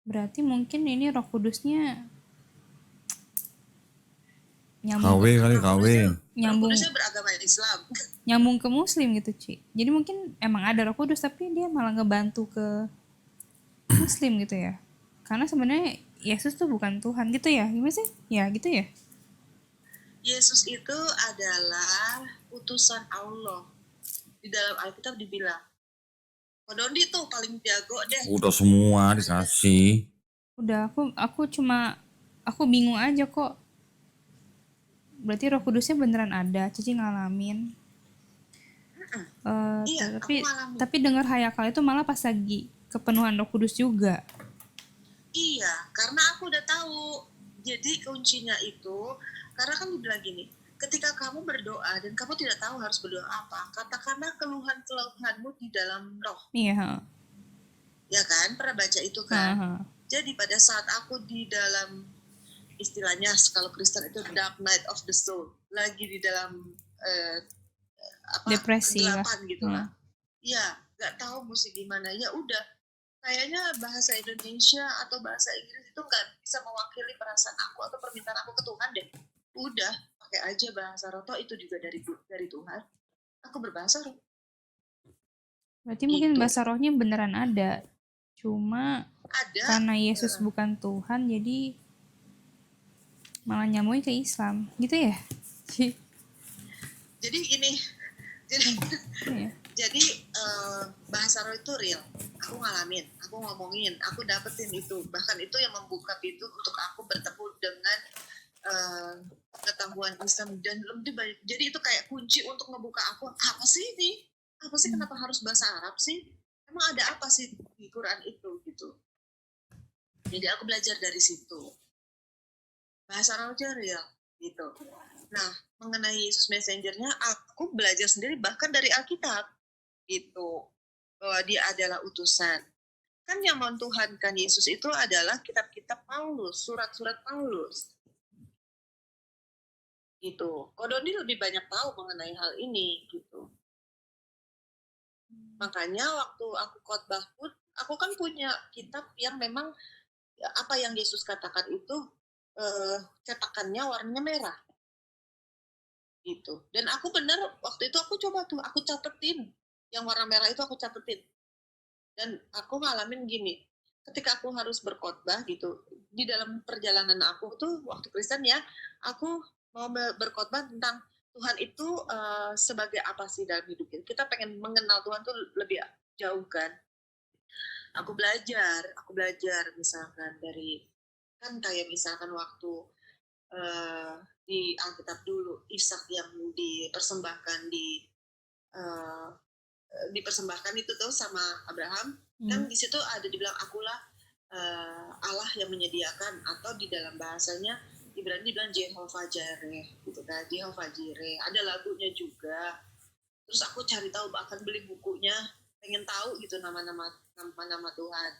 berarti mungkin ini Roh Kudusnya KW nyambung kali KW. Roh nyambung Kudusnya beragama Islam. nyambung ke Muslim gitu, Ci. Jadi mungkin emang ada Roh Kudus tapi dia malah ngebantu ke Muslim gitu ya. Karena sebenarnya Yesus tuh bukan Tuhan gitu ya. Gimana sih? Ya gitu ya. Yesus itu adalah utusan Allah. Di dalam Alkitab dibilang, Kodondi tuh paling jago deh. Udah semua dikasih. Udah aku bingung aja kok. Berarti Roh Kudusnya beneran ada, Cici ngalamin. Iya, tapi aku ngalamin. tapi dengar hayakal itu malah pas lagi kepenuhan Roh Kudus juga. Iya, karena aku udah tahu. Jadi kuncinya itu, karena kan dibilang gini, ketika kamu berdoa dan kamu tidak tahu harus berdoa apa, katakanlah keluhan-keluhanmu di dalam roh. Iya. Ya kan, pernah baca itu kan. Jadi pada saat aku di dalam, istilahnya kalau Kristen itu dark night of the soul, lagi di dalam depresi kegelapan lah. gitu lah. Iya, nggak tahu mesti gimana. Ya udah, kayaknya bahasa Indonesia atau bahasa Inggris itu nggak bisa mewakili perasaan aku atau permintaan aku ke Tuhan deh. Udah, pakai aja bahasa roh, toh itu juga dari Tuhan. Aku berbahasa roh. Berarti mungkin bahasa rohnya beneran ada. Cuma ada, karena Yesus bukan Tuhan, jadi malah nyambungnya ke Islam. Gitu ya? Jadi ini, jadi bahasa roh itu real. Aku ngalamin, aku ngomongin, aku dapetin itu. Bahkan itu yang membuka pintu untuk aku bertemu dengan pengetahuan Islam dan lebih banyak. Jadi itu kayak kunci untuk ngebuka aku. Apa sih ini? Apa sih kenapa harus bahasa Arab sih? Emang ada apa sih di Quran itu gitu? Jadi aku belajar dari situ. Bahasa roh real gitu. Nah, mengenai Yesus Messenger-nya, aku belajar sendiri bahkan dari Alkitab gitu, bahwa dia adalah utusan. Kan yang mentuhankan Yesus itu adalah kitab-kitab Paulus, surat-surat Paulus. Gitu. Kodoni lebih banyak tahu mengenai hal ini gitu. Makanya waktu aku khotbah pun, aku kan punya kitab yang memang apa yang Yesus katakan itu cetakannya warnanya merah. Gitu. Dan aku benar waktu itu aku coba tuh, aku catetin yang warna merah itu, aku catetin. Dan aku ngalamin gini, ketika aku harus berkhotbah gitu, di dalam perjalanan aku tuh waktu Kristen ya, aku mau berkhotbah tentang Tuhan itu sebagai apa sih dalam hidup kita. Kita pengen mengenal Tuhan tuh lebih jauh kan. Aku belajar misalkan dari, kan kayak misalkan waktu di Alkitab dulu, Ishak yang dipersembahkan itu tuh sama Abraham, kan di situ ada dibilang akulah Allah yang menyediakan, atau di dalam bahasanya Ibrani dibilang Jehovah Jireh gitu kan, Jehovah Jireh. Ada lagunya juga. Terus aku cari tahu, bahkan beli bukunya, pengen tahu gitu nama-nama Tuhan.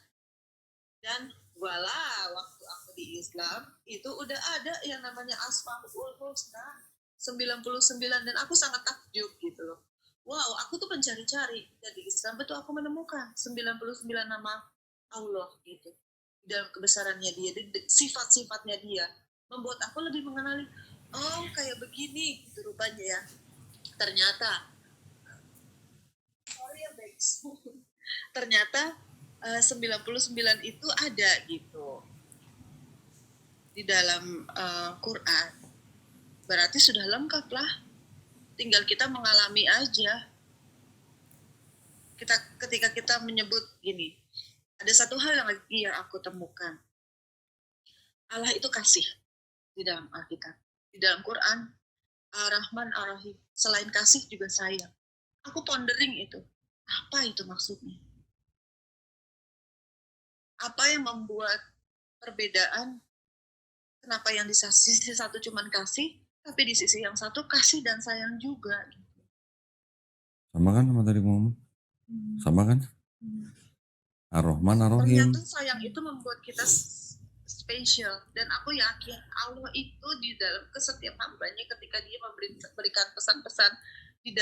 Dan voila, waktu aku di Islam itu udah ada yang namanya Asmaul Husna 99, dan aku sangat takjub gitu loh. Wow, aku tuh mencari-cari, dan di Islam itu aku menemukan 99 nama Allah gitu. Dalam kebesarannya dia, sifat-sifatnya dia, membuat aku lebih mengenali, oh kayak begini gitu rupanya ya. Ternyata, sorry ya Bex, ternyata 99 itu ada gitu di dalam Quran. Berarti sudah lengkap lah. Tinggal kita mengalami aja. Ketika kita menyebut gini, ada satu hal yang lagi yang aku temukan. Allah itu kasih di dalam Alkitab. Di dalam Quran, Ar-Rahman, Ar-Rahim. Selain kasih juga sayang. Aku pondering itu. Apa itu maksudnya? Apa yang membuat perbedaan? Kenapa yang di sisi satu cuman kasih, tapi di sisi yang satu kasih dan sayang juga. Sama kan sama tadi ngomong? Sama kan? Ar-Rahman, Ar-Rahim. Ternyata sayang itu membuat kita spesial. Dan aku yakin Allah itu di dalam setiap hambanya ketika dia memberikan pesan-pesan di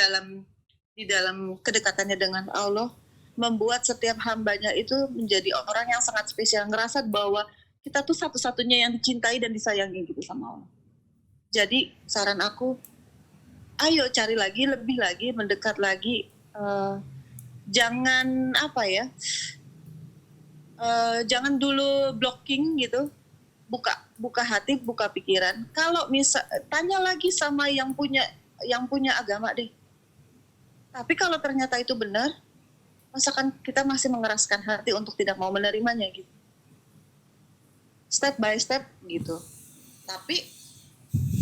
dalam kedekatannya dengan Allah, membuat setiap hambanya itu menjadi orang yang sangat spesial. Ngerasa bahwa kita tuh satu-satunya yang dicintai dan disayangi gitu sama Allah. Jadi saran aku, ayo cari lagi, lebih lagi, mendekat lagi. Jangan apa ya, jangan dulu blocking gitu. Buka hati, buka pikiran. Kalau tanya lagi sama yang punya agama deh. Tapi kalau ternyata itu benar, masakan kita masih mengeraskan hati untuk tidak mau menerimanya gitu. Step by step gitu. Tapi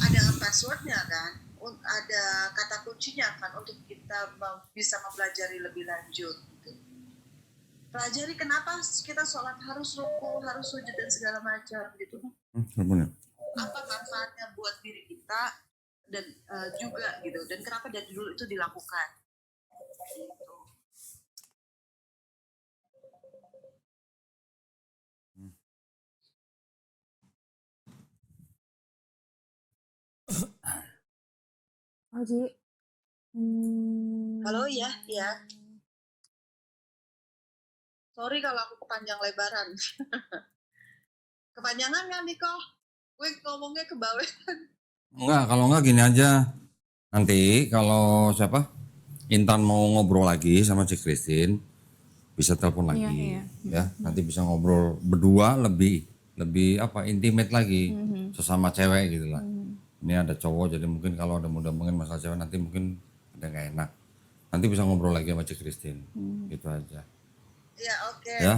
ada passwordnya kan, ada kata kuncinya kan untuk kita bisa mempelajari lebih lanjut gitu. Pelajari kenapa kita sholat harus ruku, harus sujud dan segala macam gitu. Apa manfaatnya buat diri kita dan juga gitu, dan kenapa dari dulu itu dilakukan gitu. Oji. Halo ya. Sorry kalau aku kepanjang lebaran. Kepanjangan kan Niko? Gue ngomongnya ke bawah. Enggak, kalau enggak gini aja. Nanti kalau siapa? Intan mau ngobrol lagi sama si Christine, bisa telepon lagi. Iya. Ya, nanti bisa ngobrol berdua lebih apa intimate lagi sesama cewek gitu lah. Ini ada cowok jadi mungkin kalau ada mudah-mudahan masalah cewek nanti mungkin ada nggak enak. Nanti bisa ngobrol lagi sama Cik Christine. Gitu aja. Ya, oke. Ya.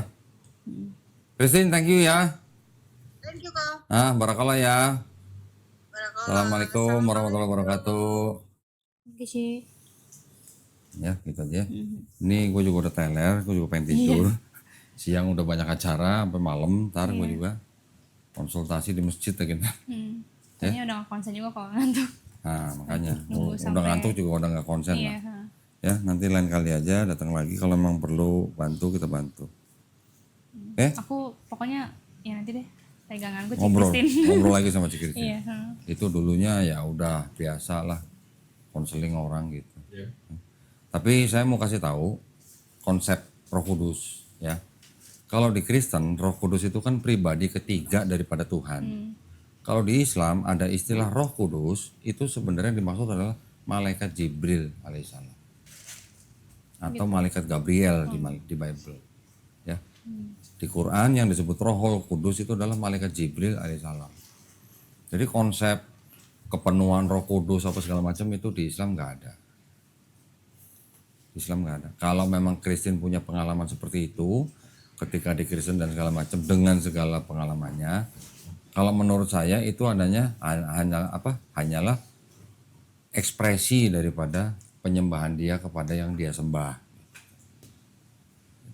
Christine, thank you ya. Thank you, Kak. Barakallah ya. Barakallah. Assalamualaikum warahmatullahi wabarakatuh. Oke sih. Ya, gitu aja. Ini gue juga udah teler, gue juga pengen tidur. Siang udah banyak acara sampai malam, ntar gue juga konsultasi di masjid lagi. Tadinya udah gak konsen juga kalau ngantuk. Nah, makanya Nunggu udah sampai- ngantuk juga udah nggak konsen Iya. lah. Ya, nanti lain kali aja datang lagi kalau memang perlu bantu kita bantu. Aku pokoknya ya nanti deh peganganku Cik Ngobrol Christine. lagi sama Cik Christine. Iya. Itu dulunya ya udah biasa lah konseling orang gitu. Tapi saya mau kasih tahu konsep Roh Kudus ya. Kalau di Kristen Roh Kudus itu kan pribadi ketiga daripada Tuhan. Kalau di Islam ada istilah Roh Kudus itu sebenarnya dimaksud adalah malaikat Jibril alaihissalam atau malaikat Gabriel di Bible ya. Di Quran yang disebut Rohul Kudus itu adalah malaikat Jibril alaihissalam. Jadi konsep kepenuhan Roh Kudus apa segala macam itu di Islam nggak ada. Islam nggak ada. Kalau memang Kristen punya pengalaman seperti itu ketika di Kristen dan segala macam dengan segala pengalamannya, kalau menurut saya itu hanyalah ekspresi daripada penyembahan dia kepada yang dia sembah.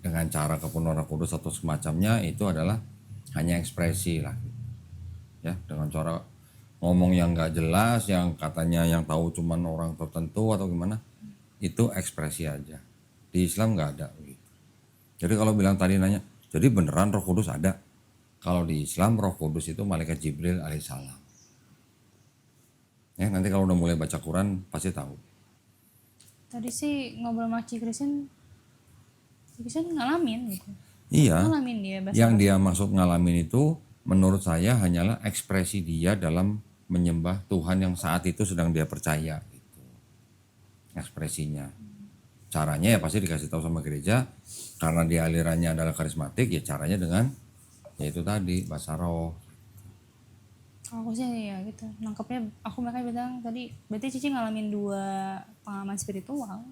Dengan cara kepenuhan Roh Kudus atau semacamnya itu adalah hanya ekspresi lah. Ya, dengan cara ngomong yang nggak jelas, yang katanya yang tahu cuman orang tertentu atau gimana, itu ekspresi aja. Di Islam nggak ada gitu. Jadi kalau bilang tadi nanya, jadi beneran Roh Kudus ada? Kalau di Islam Roh Kudus itu malaikat Jibril alaihissalam. Ya, nanti kalau udah mulai baca Quran pasti tahu. Tadi sih ngobrol sama Cik Christine ngalamin gitu. Iya. Ngalamin dia bahasa Yang dia maksud ngalamin itu menurut saya hanyalah ekspresi dia dalam menyembah Tuhan yang saat itu sedang dia percaya gitu. Ekspresinya. Caranya ya pasti dikasih tahu sama gereja, karena dia alirannya adalah karismatik, ya caranya dengan yaitu tadi bahasa roh. Kalau aku sih ya gitu nangkepnya, aku makanya bilang tadi berarti Cici ngalamin 2 pengalaman spiritual.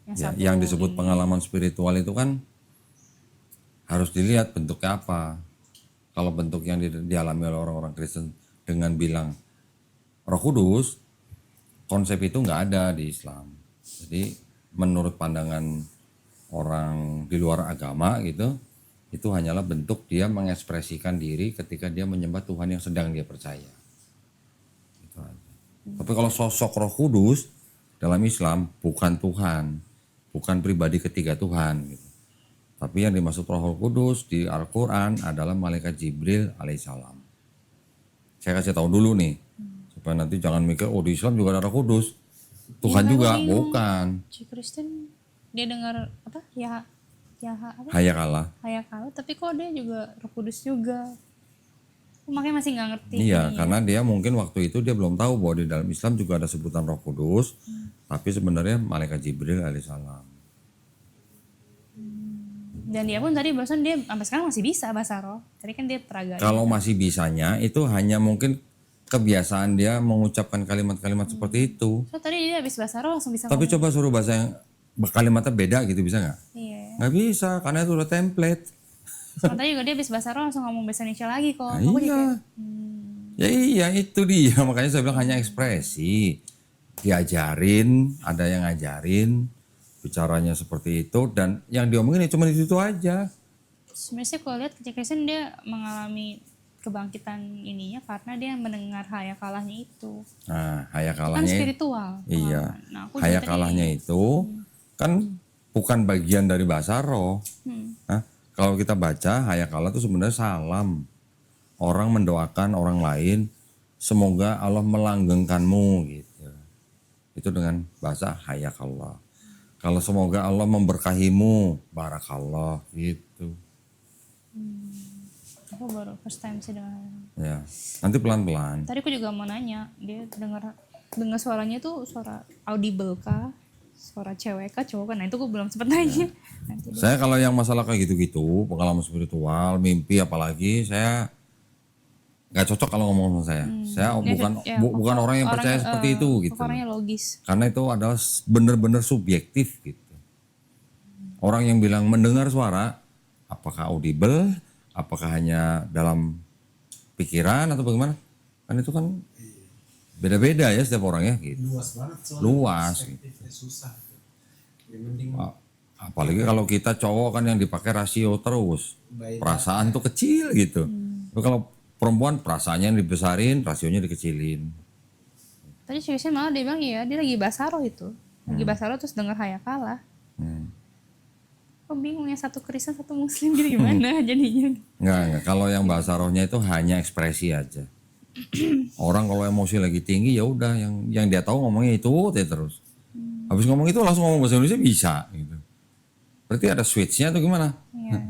Ya, yang disebut pengalaman spiritual itu kan harus dilihat bentuknya apa. Kalau bentuk yang dialami oleh orang-orang Kristen dengan bilang Roh Kudus, konsep itu nggak ada di Islam. Jadi menurut pandangan orang di luar agama gitu, itu hanyalah bentuk dia mengekspresikan diri ketika dia menyembah Tuhan yang sedang dia percaya. Itu aja. Tapi kalau sosok Roh Kudus dalam Islam bukan Tuhan, bukan pribadi ketiga Tuhan gitu. Tapi yang dimaksud Roh Kudus di Al-Quran adalah malaikat Jibril alaihissalam. Saya kasih tahu dulu nih, supaya nanti jangan mikir, oh di Islam juga ada Roh Kudus. Tuhan juga, bukan. Si Kristen dia dengar apa? Ya apa? Hayakala. Hayakala, tapi kok dia juga Roh Kudus juga. Aku makanya masih nggak ngerti. Iya, karena dia mungkin waktu itu dia belum tahu bahwa di dalam Islam juga ada sebutan Roh Kudus, tapi sebenarnya malaikat Jibril alaihissalam. Dan dia pun tadi barusan dia sampai sekarang masih bisa bahasa roh. Tadi kan dia peraga. Kalau masih bisanya itu hanya mungkin kebiasaan dia mengucapkan kalimat-kalimat seperti itu. So tadi dia habis bahasa roh langsung bisa Tapi ngomong. coba suruh bahasa yang kalimatnya beda gitu, bisa nggak? Iya. Nggak bisa, karena itu udah template. Tadi juga dia habis bahasa roh langsung ngomong bahasa Indonesia lagi kok. Nah, Aku jadi iya. kayak, Ya iya itu dia, makanya saya bilang hanya ekspresi. Diajarin, ada yang ngajarin, bicaranya seperti itu, dan yang diomongin ya cuma itu aja. sebenarnya sih kalau lihat Cici Kristen dia mengalami kebangkitan ininya karena dia mendengar hayakalahnya itu. Nah, Kan hayakalahnya, spiritual. iya, Nah, aku juga hayakalahnya itu kan bukan bagian dari bahasa roh. Nah, kalau kita baca hayakalah itu sebenarnya salam. Orang mendoakan orang lain, semoga Allah melanggengkanmu gitu. Itu dengan bahasa hayakallah. Kalau semoga Allah memberkahimu, barakallah gitu. aku baru first time sih dengar. Ya, nanti pelan-pelan. Tadi aku juga mau nanya, dia dengar suaranya itu suara audible kah? Suara cewek kah, cowok kan? Nah itu gue belum sempet nanya. Nanti deh. Saya kalau yang masalah kayak gitu-gitu, pengalaman spiritual, mimpi apalagi, saya nggak cocok kalau ngomong sama saya. Saya bukan orang yang percaya seperti itu gitu. Orangnya logis. Karena itu adalah benar-benar subjektif gitu. Orang yang bilang mendengar suara, apakah audible, apakah hanya dalam pikiran atau bagaimana? Kan itu kan beda-beda ya setiap orang ya gitu. Luas banget soalnya. Luas. Perspektifnya susah. Ya mending Apalagi kalau kita cowok kan yang dipakai rasio terus. baik Perasaan tuh kecil gitu. Tapi kalau perempuan perasaannya yang dibesarin, rasionya dikecilin. Tadi seriusnya malah dia bilang iya dia lagi bahasa roh itu. Lagi bahasa roh terus dengar hayakallah. Kok bingung ya satu Kristen satu Muslim jadi gimana jadinya? Enggak. Kalau yang bahasa rohnya itu hanya ekspresi aja. Orang kalau emosi lagi tinggi ya udah yang dia tahu ngomongnya itu terus. Habis ngomong itu langsung ngomong bahasa Indonesia bisa gitu. Berarti ada switch-nya atau gimana? Iya.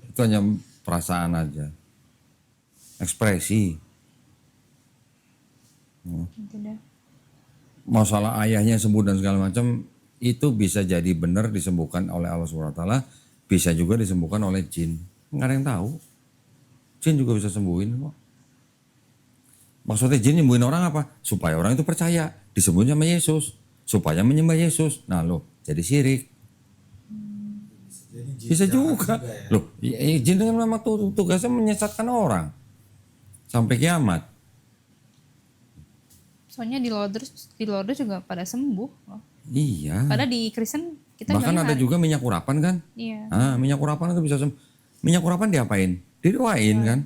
Itu hanya perasaan aja. Ekspresi. Gitu dah. Masalah ayahnya sembuh dan segala macam itu bisa jadi benar disembuhkan oleh Allah SWT, bisa juga disembuhkan oleh jin. Nggak ada yang tahu. Jin juga bisa sembuhin kok. Maksudnya jin nyembuhin orang apa? Supaya orang itu percaya disembuhin sama Yesus, supaya menyembah Yesus. Nah loh, jadi syirik. jadi Bisa juga. ya. Loh, jin dengan memang tugasnya menyesatkan orang sampai kiamat. Soalnya di Lourdes juga pada sembuh loh. Iya. Padahal di Kristen kita Bahkan bilangnya ada juga minyak urapan kan? Iya. Ah, minyak urapan itu bisa minyak urapan diapain? Didoain kan?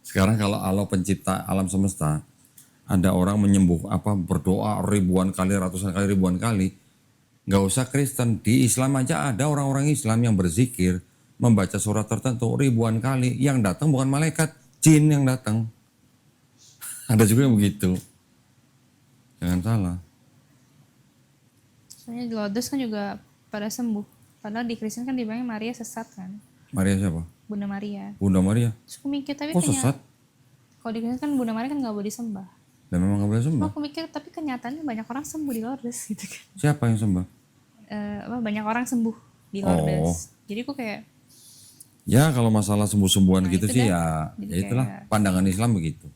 Sekarang kalau Allah pencipta alam semesta, ada orang berdoa ribuan kali, ratusan kali, ribuan kali. Nggak usah Kristen, di Islam aja ada orang-orang Islam yang berzikir, membaca surat tertentu ribuan kali. Yang datang bukan malaikat, jin yang datang. Ada juga yang begitu. Jangan salah. Soalnya di Lourdes kan juga pada sembuh. Padahal di Kristen kan dibilangnya Maria sesat kan. Maria siapa? Bunda Maria. Bunda Maria. Terus aku mikir tapi Kok sesat? Kalau di Kristen kan Bunda Maria kan nggak boleh disembah. Dan memang nggak boleh sembah. Aku mikir tapi kenyataannya banyak orang sembuh di Lourdes gitu kan. Siapa yang sembah? Banyak orang sembuh di Lourdes. Jadi aku kayak Ya kalau masalah sembuh-sembuhan Nah, gitu itu sih dah. ya, Jadi ya itulah kayak- pandangan Islam begitu.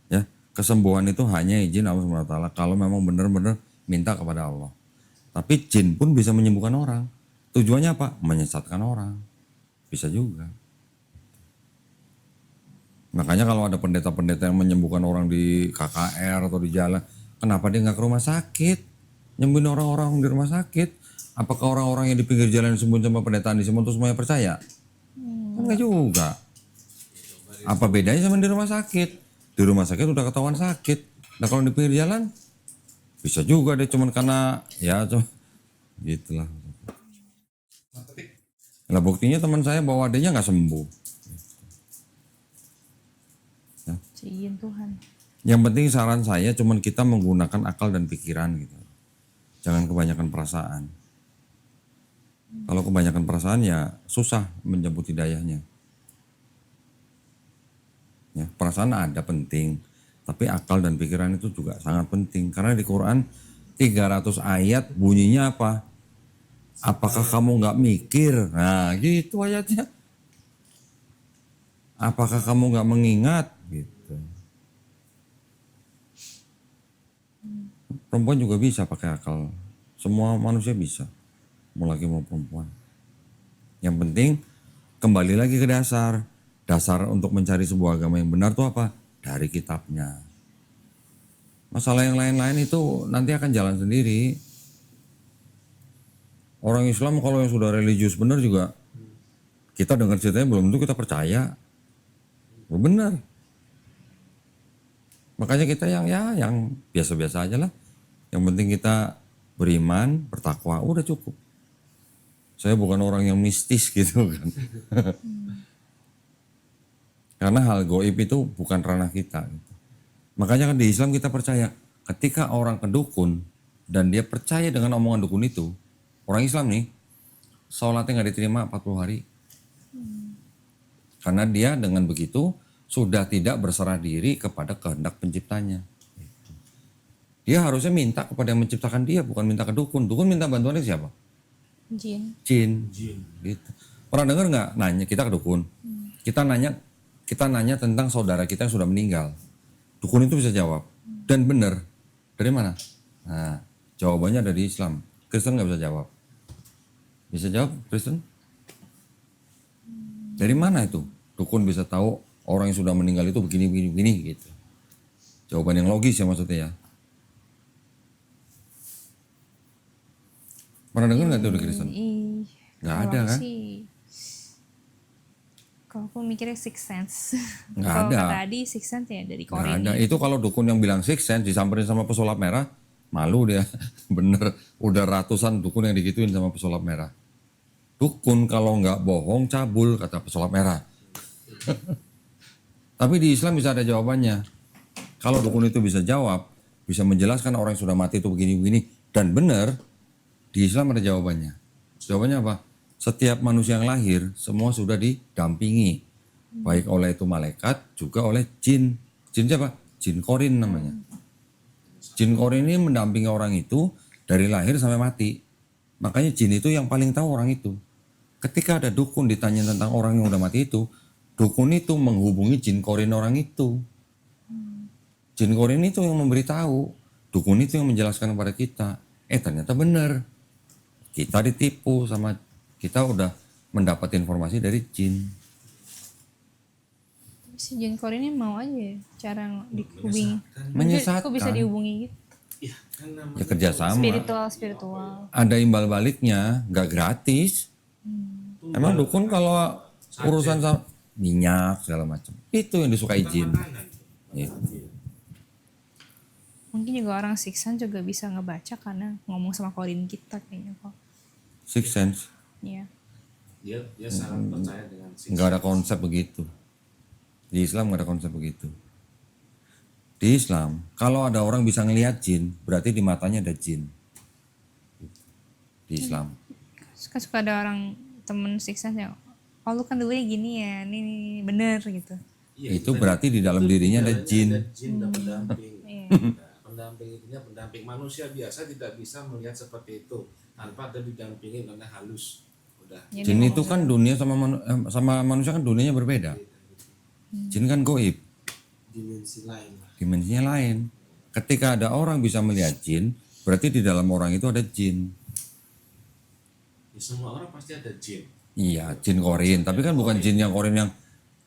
Ya, kesembuhan itu hanya izin Allah SWT kalau memang benar-benar minta kepada Allah. Tapi jin pun bisa menyembuhkan orang. Tujuannya apa? Menyesatkan orang. Bisa juga. Makanya kalau ada pendeta-pendeta yang menyembuhkan orang di KKR atau di jalan, kenapa dia nggak ke rumah sakit? Nyembuhin orang-orang di rumah sakit. Apakah orang-orang yang di pinggir jalan disembuhin sama pendetaan disembuhin terus semuanya percaya? Enggak juga. Apa bedanya sama di rumah sakit? Di rumah sakit udah ketahuan sakit. Nah kalau di pinggir jalan, bisa juga deh cuman karena ya gitulah. Nah buktinya teman saya bawa adanya nggak sembuh. Ciin Tuhan. Yang penting saran saya cuman kita menggunakan akal dan pikiran gitu. Jangan kebanyakan perasaan. Kalau kebanyakan perasaan ya susah menjemput hidayahnya. Ya, perasaan ada penting, tapi akal dan pikiran itu juga sangat penting. Karena di Quran 300 ayat bunyinya apa? Apakah kamu nggak mikir? Nah gitu ayatnya. Apakah kamu nggak mengingat? Gitu. Perempuan juga bisa pakai akal. Semua manusia bisa. Mau laki mau perempuan. Yang penting kembali lagi ke dasar. Dasar untuk mencari sebuah agama yang benar itu apa? Dari kitabnya. Masalah yang lain-lain itu nanti akan jalan sendiri. Orang Islam kalau yang sudah religius benar juga, kita dengar ceritanya belum tentu kita percaya. Benar. Makanya kita yang biasa-biasa aja lah. Yang penting kita beriman, bertakwa, udah cukup. Saya bukan orang yang mistis gitu kan. Karena hal goib itu bukan ranah kita. Gitu. Makanya kan di Islam kita percaya ketika orang ke dukun dan dia percaya dengan omongan dukun itu, orang Islam nih, sholatnya nggak diterima 40 hari. Karena dia dengan begitu sudah tidak berserah diri kepada kehendak penciptanya. Dia harusnya minta kepada yang menciptakan dia, bukan minta ke dukun. Dukun minta bantuannya siapa? Jin. Jin. Gitu. Pernah dengar nggak nanya kita ke dukun? Kita nanya tentang saudara kita yang sudah meninggal. Dukun itu bisa jawab. Dan benar. Dari mana? Nah, jawabannya dari Islam. Kristen nggak bisa jawab. Bisa jawab Kristen? Dari mana itu? Dukun bisa tahu orang yang sudah meninggal itu begini gitu. Jawaban yang logis ya maksudnya ya. Pernah dengar nggak tuh dari Kristen? Nggak ada kan? Kalau aku mikirnya Six Sense. Nggak Kalau ada. kata Adi Six Sense ya dari Nggak Korea. ada. Itu kalau dukun yang bilang six sense disamperin sama pesulap merah, malu dia. Bener. Udah ratusan dukun yang digituin sama pesulap merah. Dukun kalau nggak bohong cabul kata pesulap merah. Tapi di Islam bisa ada jawabannya. Kalau dukun itu bisa jawab, bisa menjelaskan orang yang sudah mati itu begini-begini dan benar, di Islam ada jawabannya. Jawabannya apa? Setiap manusia yang lahir semua sudah didampingi. Baik oleh itu malaikat juga oleh jin. Jin siapa? Jin korin namanya. Jin korin ini mendampingi orang itu dari lahir sampai mati. Makanya jin itu yang paling tahu orang itu. Ketika ada dukun ditanya tentang orang yang udah mati itu, dukun itu menghubungi jin korin orang itu. Jin korin itu yang memberitahu, dukun itu yang menjelaskan kepada kita. Ternyata benar. Kita ditipu sama, kita udah mendapat informasi dari jin. Si Jin Korea ini mau aja ya cara dihubungi. Menyesatkan. Kok bisa dihubungi gitu? Iya, kan namanya Ya kerjasama. Spiritual. Ada imbal baliknya, nggak gratis. Emang dukun kalau urusan sama minyak segala macam, itu yang disukai jin. Gitu. Mungkin juga orang Six Sense juga bisa ngebaca karena ngomong sama korin kita kayaknya kok. Six sense, Iya. Dia sangat percaya dengan nggak ada konsep begitu. Di Islam nggak ada konsep begitu. Di Islam, kalau ada orang bisa ngelihat jin, berarti di matanya ada jin. Di Islam. Suka ada orang temen Six Sense ya, oh lu kan dulunya gini ya, ini bener gitu. Iya, itu tadi. berarti di dalam dirinya ada Dalamnya jin. ada jin dan pendamping. Iya. Nah, pendamping itunya pendamping manusia biasa tidak bisa melihat seperti itu tanpa ada didampingin oleh halus. Udah. Jadi Jin mau itu kan dunia sama manusia kan dunianya berbeda. Jin kan goib, Dimensi lain lah. dimensinya lain. Ketika ada orang bisa melihat jin, berarti di dalam orang itu ada jin. Di semua orang pasti ada jin. Iya, jin korin. Tapi kan bukan jin yang korin yang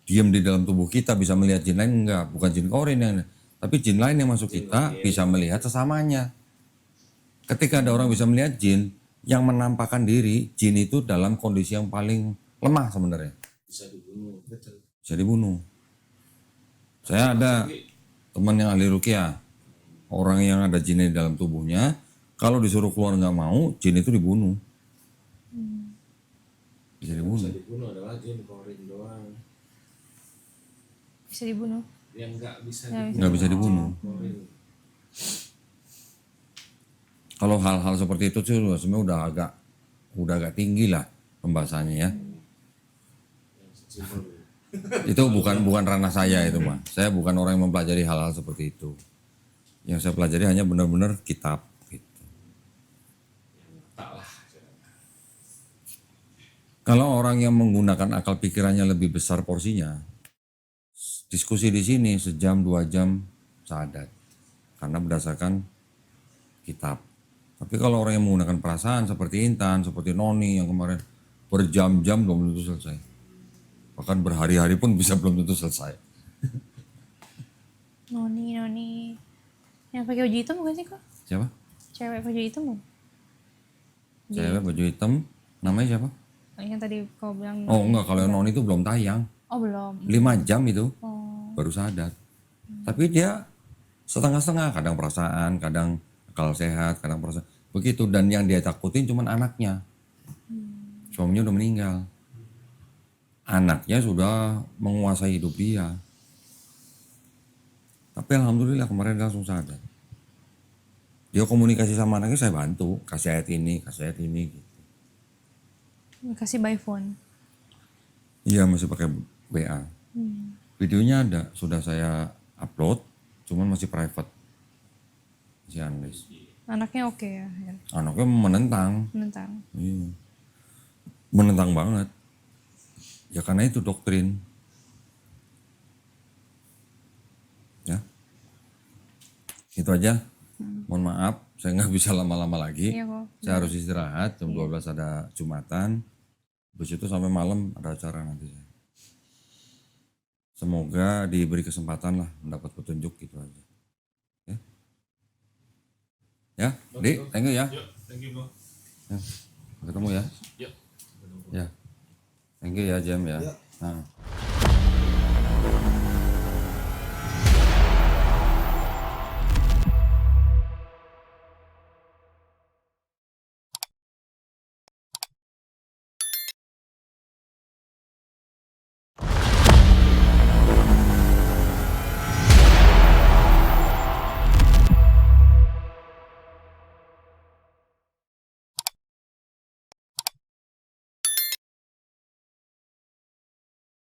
diam di dalam tubuh kita bisa melihat jin lain, enggak. Bukan jin korin yang, tapi jin lain yang masuk kita bisa melihat sesamanya. Ketika ada orang bisa melihat jin, yang menampakkan diri, jin itu dalam kondisi yang paling lemah sebenarnya. Bisa dibunuh. Betul. Bisa dibunuh. Saya ada teman yang ahli ruqyah. Orang yang ada jin di dalam tubuhnya, kalau disuruh keluar nggak mau, jin itu dibunuh. Bisa Bisa dibunuh. dibunuh adalah jin korin doang. bisa dibunuh. Yang nggak bisa Nggak bisa dibunuh. korin. Kalau hal-hal seperti itu sih sebenarnya udah agak tinggi lah pembahasannya ya. Simbol. Itu bukan ranah saya itu mah. Saya bukan orang yang mempelajari hal-hal seperti itu. Yang saya pelajari hanya benar-benar kitab gitu. Tak lah. Kalau orang yang menggunakan akal pikirannya lebih besar porsinya, diskusi di sini sejam 2 jam sadat. Karena berdasarkan kitab. Tapi kalau orang yang menggunakan perasaan seperti Intan, seperti Noni yang kemarin berjam-jam belum tentu selesai. Bahkan berhari-hari pun bisa belum tentu selesai. Noni. Yang pakai baju hitam bukan sih kak? Siapa? Cewek baju hitam bukan? Cewek baju hitam, namanya siapa? Yang tadi kau bilang. Oh enggak, kalau yang Noni itu belum tayang. Oh belum. 5 jam itu Oh. baru sadar. Tapi dia setengah-setengah, kadang perasaan, kadang akal sehat, kadang perasaan. Begitu, dan yang dia takutin cuman anaknya. Suaminya udah meninggal. Anaknya sudah menguasai hidup dia. Tapi alhamdulillah kemarin dia langsung sadar. Dia komunikasi sama anaknya, saya bantu, kasih ayat ini gitu. Kasih by phone. Iya, masih pakai WA. Videonya ada, sudah saya upload, cuman masih private. Masih unlist. Anaknya oke ya. Anaknya menentang. Menentang. Iya. Menentang banget. Ya karena itu doktrin. Ya. Itu aja. Mohon maaf, saya nggak bisa lama-lama lagi. Iya kok. Saya harus istirahat, jam 12 ada Jumatan. Habis itu sampai malam ada acara nanti saya. Semoga diberi kesempatan lah mendapat petunjuk gitu aja. Ya, ya, Di, thank you ya. Yuk, thank you bro. Ya, ketemu ya. Yuk. Ya. Thank you ya Jam ya. Nah.